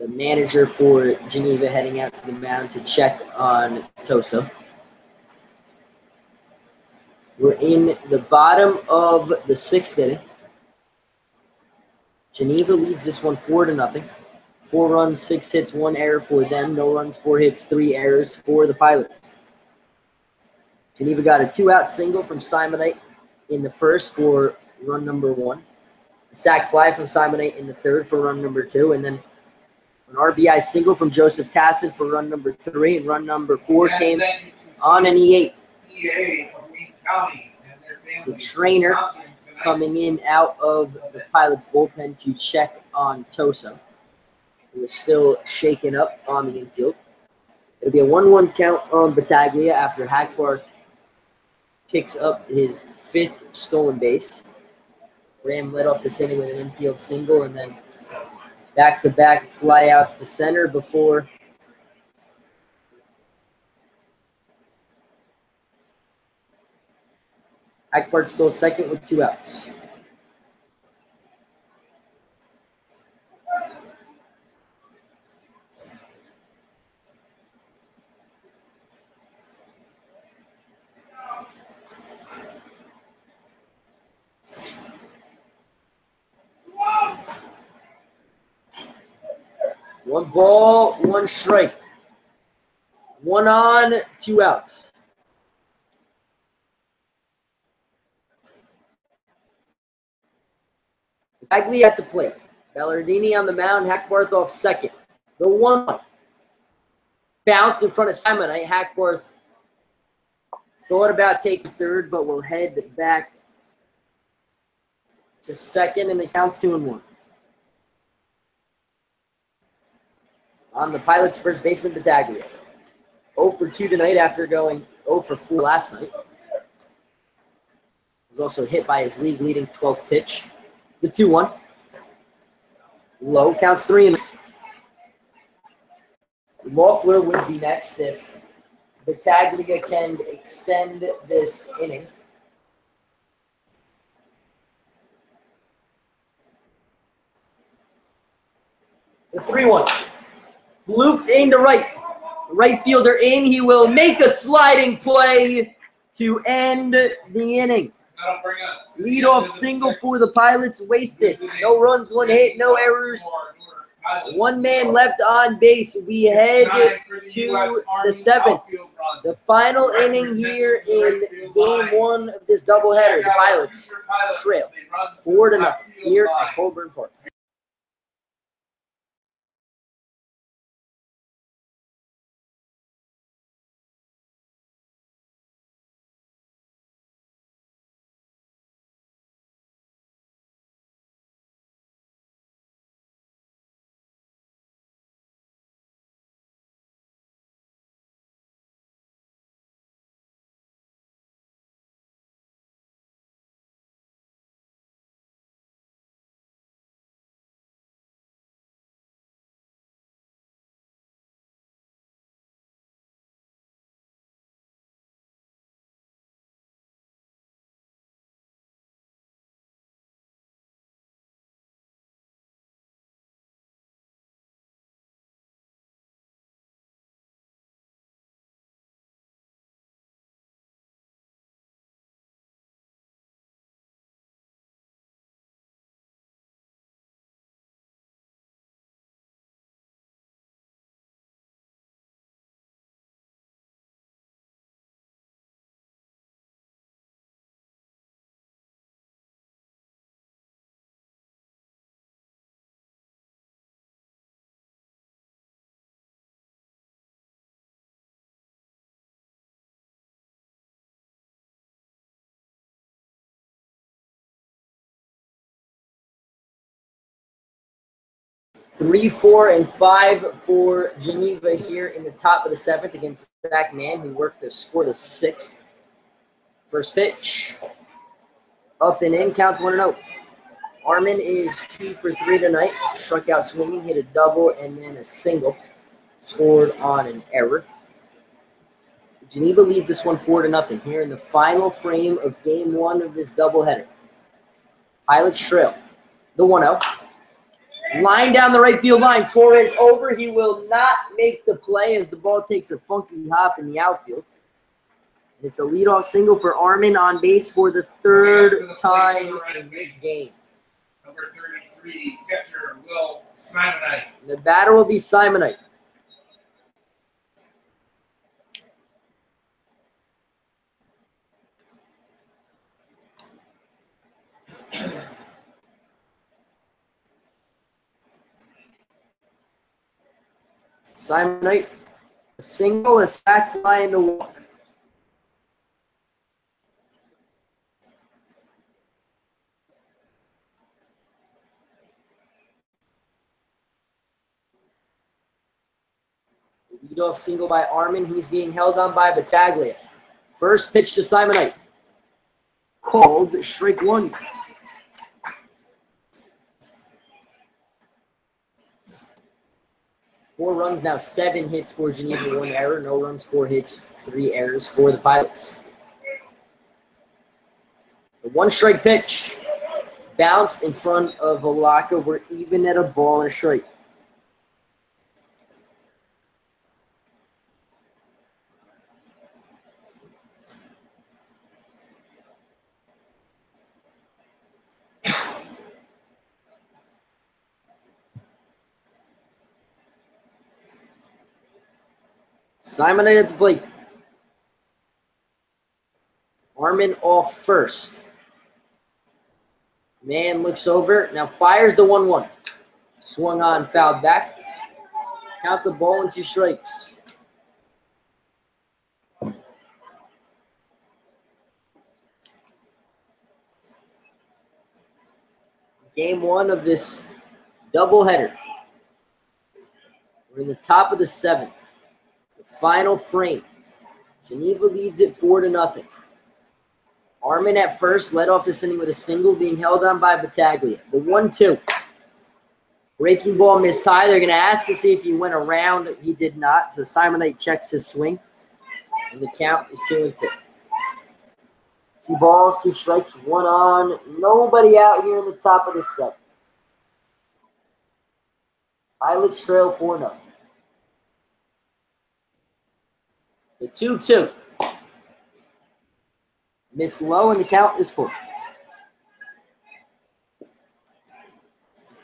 The manager for Geneva heading out to the mound to check on Toso. We're in the bottom of the 6th inning. Geneva leads this one 4-0. 4 runs, 6 hits, 1 error for them. No runs, 4 hits, 3 errors for the Pilots. Geneva got a 2-out single from Simonite in the 1st for run number 1. A sac fly from Simonite in the 3rd for run number 2. And then an RBI single from Joseph Tassin for run number 3. And run number 4 came on an E8. The trainer coming in out of the Pilots bullpen to check on Toso, who is still shaken up on the infield. It'll be a 1-1 count on Battaglia after Hackworth picks up his 5th stolen base. Graham led off this inning with an infield single and then back-to-back flyouts to center before Hackworth stole second with 2 outs. One ball, 1 strike. 1 on, 2 outs. Bagley at the plate. Ballardini on the mound. Hackworth off second. The 1-1. Bounced in front of Simonite. Hackworth thought about taking 3rd, but will head back to second, and the count's 2-1. On the Pilots' first baseman, Battaglia. 0 for 2 tonight after going 0 for 4 last night. Was also hit by his league-leading 12th pitch. The 2-1. Low, counts 3. Loeffler would be next if Battaglia can extend this inning. The 3-1. Looped into right. Right fielder in. He will make a sliding play to end the inning. Leadoff single for the Pilots, wasted. No runs, 1 hit, no errors. 1 man left on base. We head to the 7th. The final inning here in Game 1 of this doubleheader. The Pilots trail 4-0 here at Colburn Park. 3, 4, and 5 for Geneva here in the top of the 7th against Zach Mann, who worked to score the 6th. First pitch. Up and in, counts 1-0. Armin is 2 for 3 tonight. Struck out swinging, hit a double, and then a single. Scored on an error. Geneva leads this one 4-0 here in the final frame of game 1 of this doubleheader. Pilots trail. The 1-0. Line down the right field line. Torres over. He will not make the play as the ball takes a funky hop in the outfield. It's a leadoff single for Armin on base for the 3rd time in this game. Number 33, catcher Will Simonite. The batter will be Simonite. Simonite, a single, a sac fly, and a walk. Leadoff single by Armin. He's being held on by Battaglia. First pitch to Simonite. Called, strike 1. Four runs now, 7 hits for Geneva, 1 error. No runs, 4 hits, 3 errors for the Pilots. The 1-strike pitch bounced in front of Alaka. We're even at a ball and a strike. Simonite at the plate. Armin off first. Man looks over. Now fires the 1-1. Swung on, fouled back. Counts a ball and 2 strikes. Game 1 of this doubleheader. We're in the top of the 7th. Final frame. Geneva leads it 4-0. Armin at first led off this inning with a single, being held on by Battaglia. The 1-2. Breaking ball missed high. They're going to ask to see if he went around. He did not. So Simonite checks his swing. And the count is 2-2. 2 balls, 2 strikes, 1 on. Nobody out here in the top of the 7th. Pilots trail 4-0. The 2-2. Miss low, and the count is 4.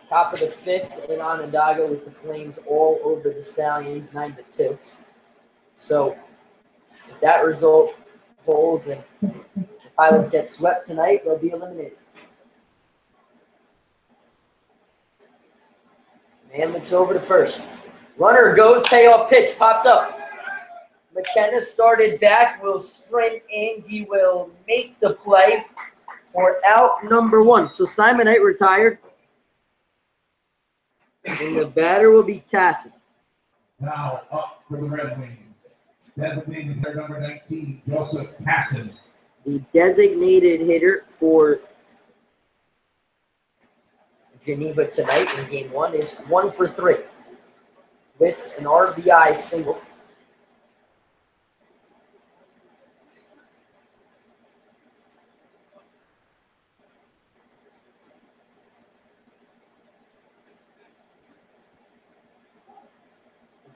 Top of the 5th in Onondaga with the Flames all over the Stallions, 9-2. So if that result holds and the Pilots get swept tonight, they'll be eliminated. Man looks over to first. Runner goes, payoff pitch, popped up. McKenna started back, will sprint in. He will make the play for out number 1. So Simonite retired. And the batter will be Tassin. Now up for the Red Wings. Designated hitter number 19, Joseph Tassin. The designated hitter for Geneva tonight in game 1 is 1 for 3 with an RBI single.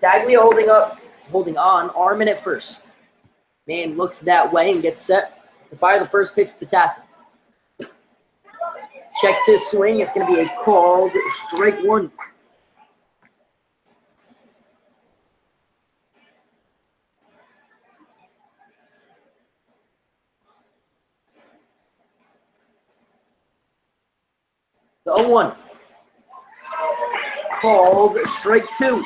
Battaglia holding on. Armin at first. Man looks that way and gets set to fire the first pitch to Tassin. Checked his swing. It's going to be a called strike 1. The 0-1. Called strike 2.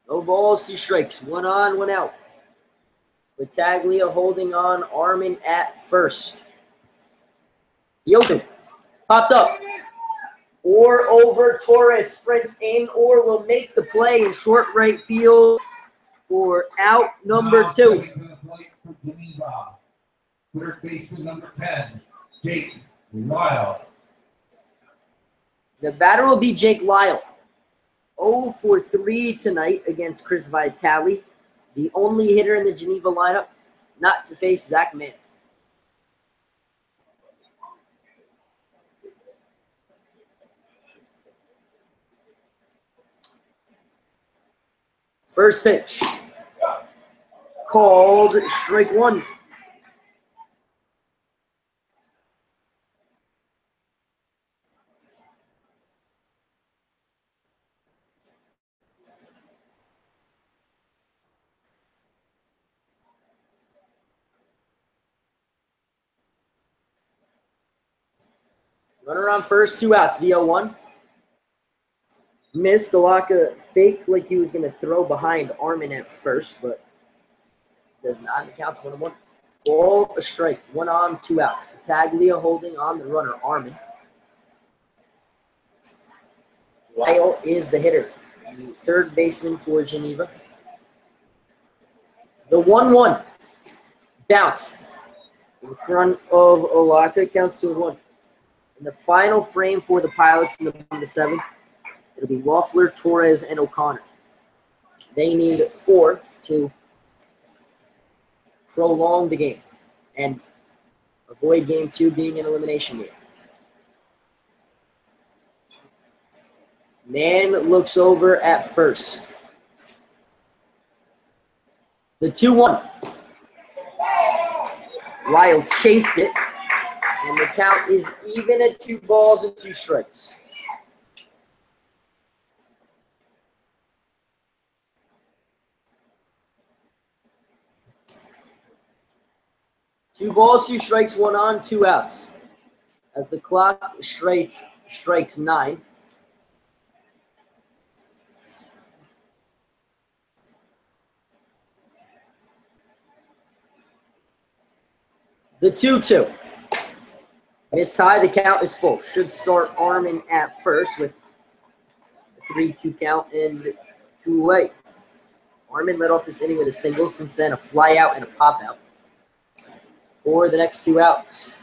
No balls, 2 strikes. 1 on, 1 out. Battaglia holding on. Armin at first. The open. Popped up. Or over. Torres sprints in or will make the play in short right field for out number 2. Stepping to the plate for Geneva. Third baseman number 10, Jake Lyle. The batter will be Jake Lyle. 0 for 3 tonight against Chris Vitale. The only hitter in the Geneva lineup not to face Zach Mann. First pitch. Called strike 1. Runner on first, 2 outs. The 0-1. Missed. Alaka faked like he was going to throw behind Armin at first, but does not. The count's 1-1. Ball, a strike. 1 on, 2 outs. Battaglia holding on the runner, Armin. Lyle is the hitter, the third baseman for Geneva. The 1-1 bounced in front of Alaka. Counts to 1. In the final frame for the Pilots in the bottom of the 7th, it'll be Loeffler, Torres, and O'Connor. They need 4 to prolong the game and avoid Game 2 being an elimination game. Mann looks over at first. The 2-1. Lyle chased it, and the count is even at 2 balls and 2 strikes. Two balls, 2 strikes, 1 on, 2 outs. As the clock strikes 9. The 2-2. Miss tie, the count is full. Should start Armin at first with a 3-2 count and 2 away. Armin led off this inning with a single, since then a fly out and a pop out for the next 2 outs.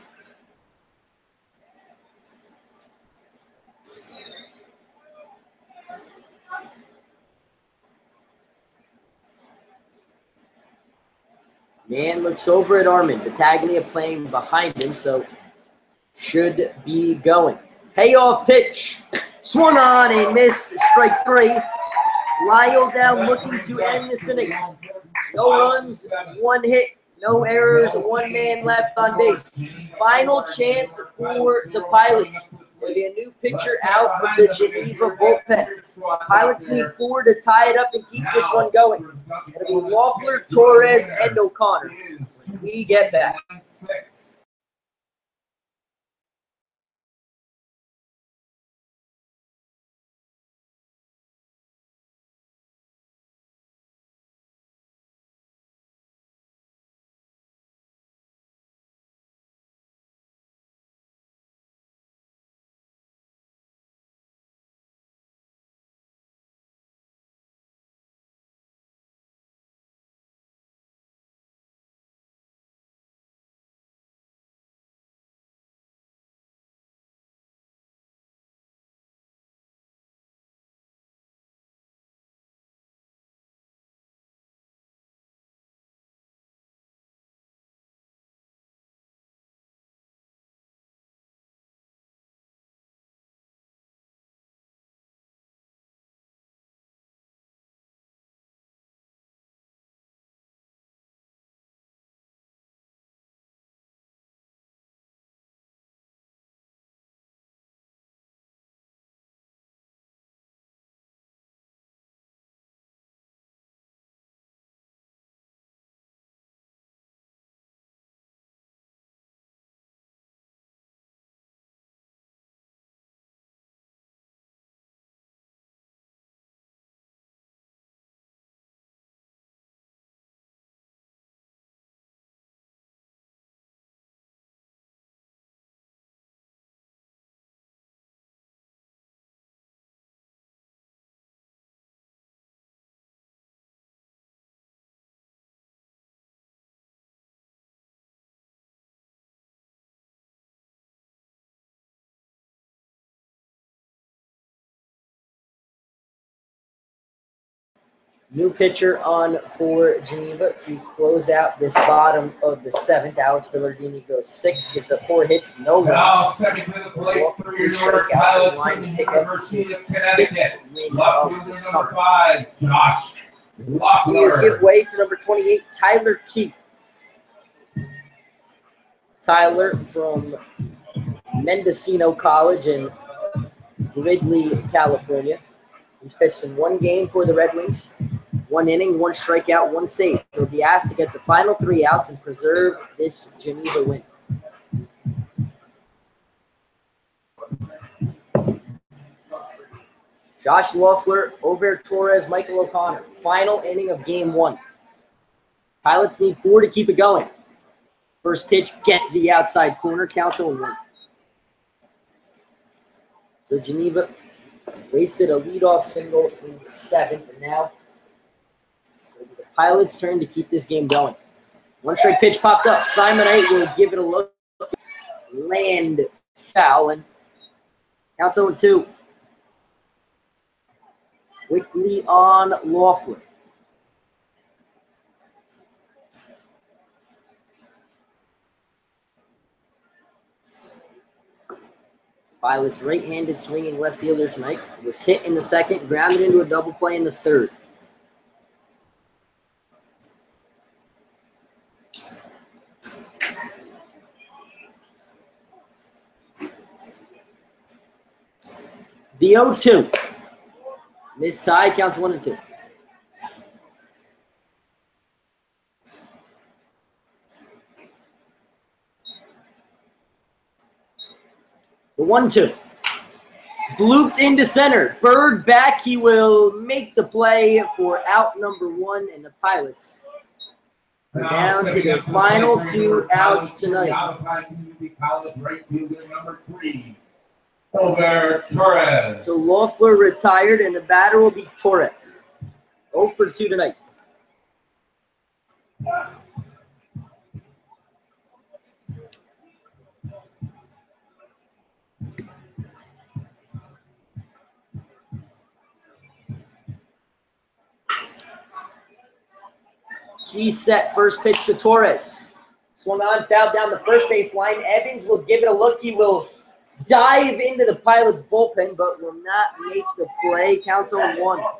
Mann looks over at Armin. Battaglia playing behind him, so should be going. Payoff pitch. Swung on and missed. Strike 3. Lyle down looking to end this inning. No runs, 1 hit, no errors, 1 man left on base. Final chance for the Pilots. There'll be a new pitcher out of the Geneva bullpen. Pilots need 4 to tie it up and keep this one going. It'll be Loeffler, Torres, and O'Connor. We get back. New pitcher on for Geneva to close out this bottom of the 7th. Alex Villardini goes 6, gives up 4 hits, no Now runs. stepping to the plate for your Three Newark strikeouts in Pilots line from to the pick up University his of Connecticut. 6th win Left of fielder the number summer. 5, Josh He will give Loeffler. way to number 28, Tyler Key. Tyler from Mendocino College in Ridley, California. He's pitched in 1 game for the Red Wings, 1 inning, 1 strikeout, 1 save. He'll be asked to get the final 3 outs and preserve this Geneva win. Josh Loeffler, Over Torres, Michael O'Connor. Final inning of game 1. Pilots need 4 to keep it going. First pitch gets to the outside corner, counts 0-1. So Geneva wasted a leadoff single in the 7th, and now it'll be the Pilots' turn to keep this game going. 1 straight pitch popped up. Simonite will give it a look. Land foul, and counts 0-2. Quickly on Loeffler. Pilots right-handed swinging left fielder tonight. Was hit in the 2nd, grounded into a double play in the 3rd. The 0-2. Missed tie, counts 1-2. The 1-2. Blooped into center. Bird back. He will make the play for out number 1, and the Pilots are down to their final 2 outs tonight. College right fielder number 3, Over Torres. So Loeffler retired, and the batter will be Torres. 0 for 2 tonight. Key set, first pitch to Torres. Swung on, fouled down the first base line. Evans will give it a look. He will dive into the Pilots' bullpen, but will not make the play. Counts 0-1.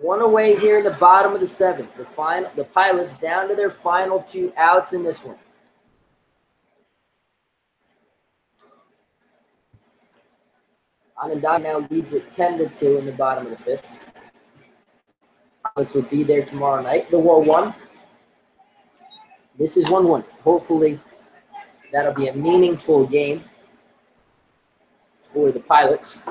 One away here in the bottom of the 7th. The Pilots down to their final 2 outs in this one. Onondaga now leads it 10-2 in the bottom of the 5th. Pilots will be there tomorrow night. The 1-1. This is 1-1. Hopefully, that'll be a meaningful game for the Pilots.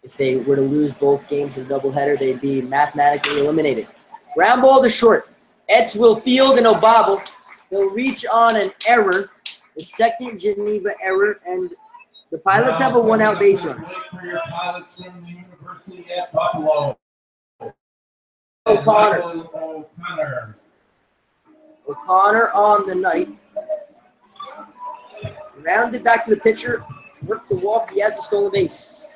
If they were to lose both games in a doubleheader, they'd be mathematically eliminated. Ground ball to short. Etz will field and bobble. He'll reach on an error, the 2nd Geneva error, and the Pilots have a 1-out base run. For your Pilots from the University at Buffalo. O'Connor. O'Connor on the night. Rounded back to the pitcher. Worked the walk. He has a stolen base.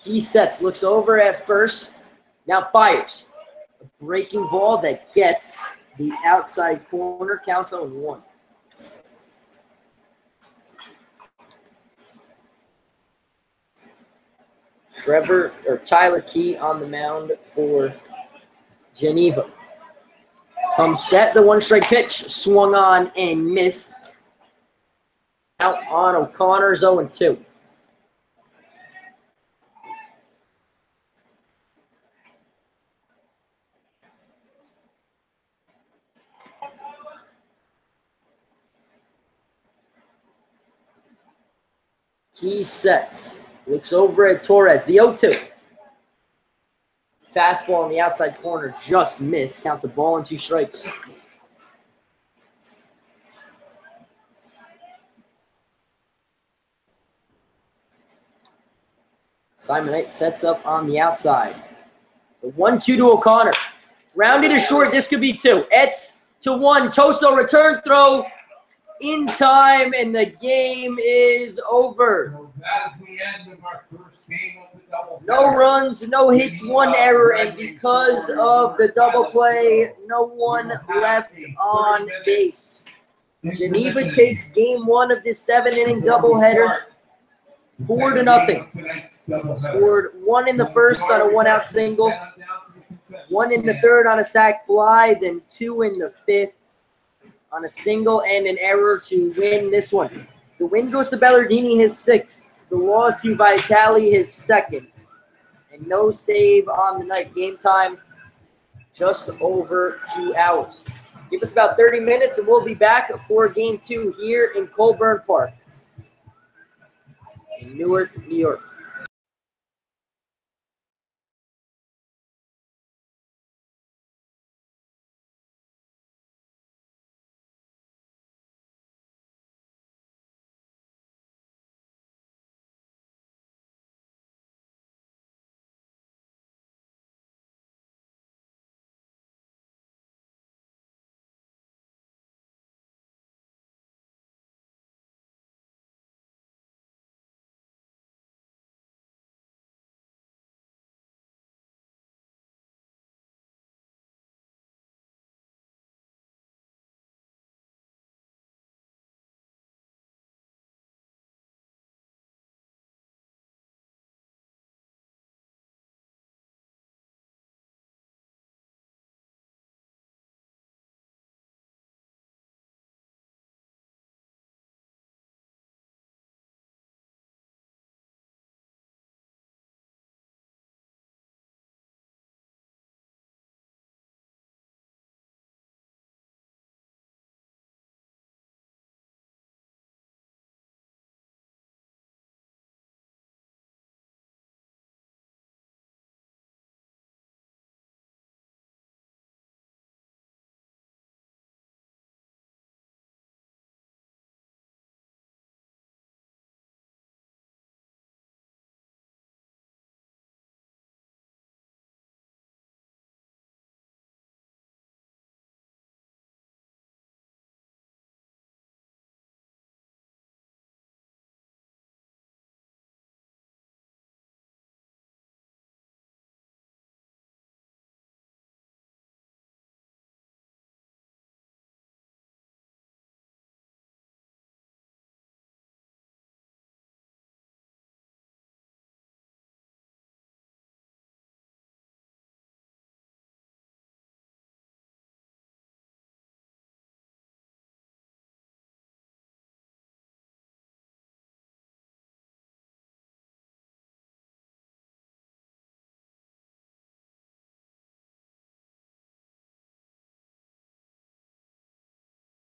He sets, looks over at first, now fires. A breaking ball that gets the outside corner, counts 0-1. Tyler Key on the mound for Geneva. Comes set, the 1-strike pitch, swung on and missed. Out on O'Connor's 0-2. He sets, looks over at Torres, the 0-2. Fastball on the outside corner, just missed. Counts a ball and 2 strikes. Simon Knight sets up on the outside. The 1-2 to O'Connor. Rounded is short. This could be 2. Etz to 1. Toso return throw in time, and the game is over. So that is the end of our first game of the double. No runs, no hits, 1 error, and because of the double play, no one left on base. Geneva takes game 1 of this 7-inning doubleheader, 4-0. Scored 1 in the first on a 1-out single, 1 in the third on a sac fly, then 2 in the fifth on a single and an error to win this one. The win goes to Bellardini, his 6th. The loss to Vitale, his 2nd. And no save on the night. Game time, just over 2 hours. Give us about 30 minutes and we'll be back for game 2 here in Colburn Park in Newark, New York.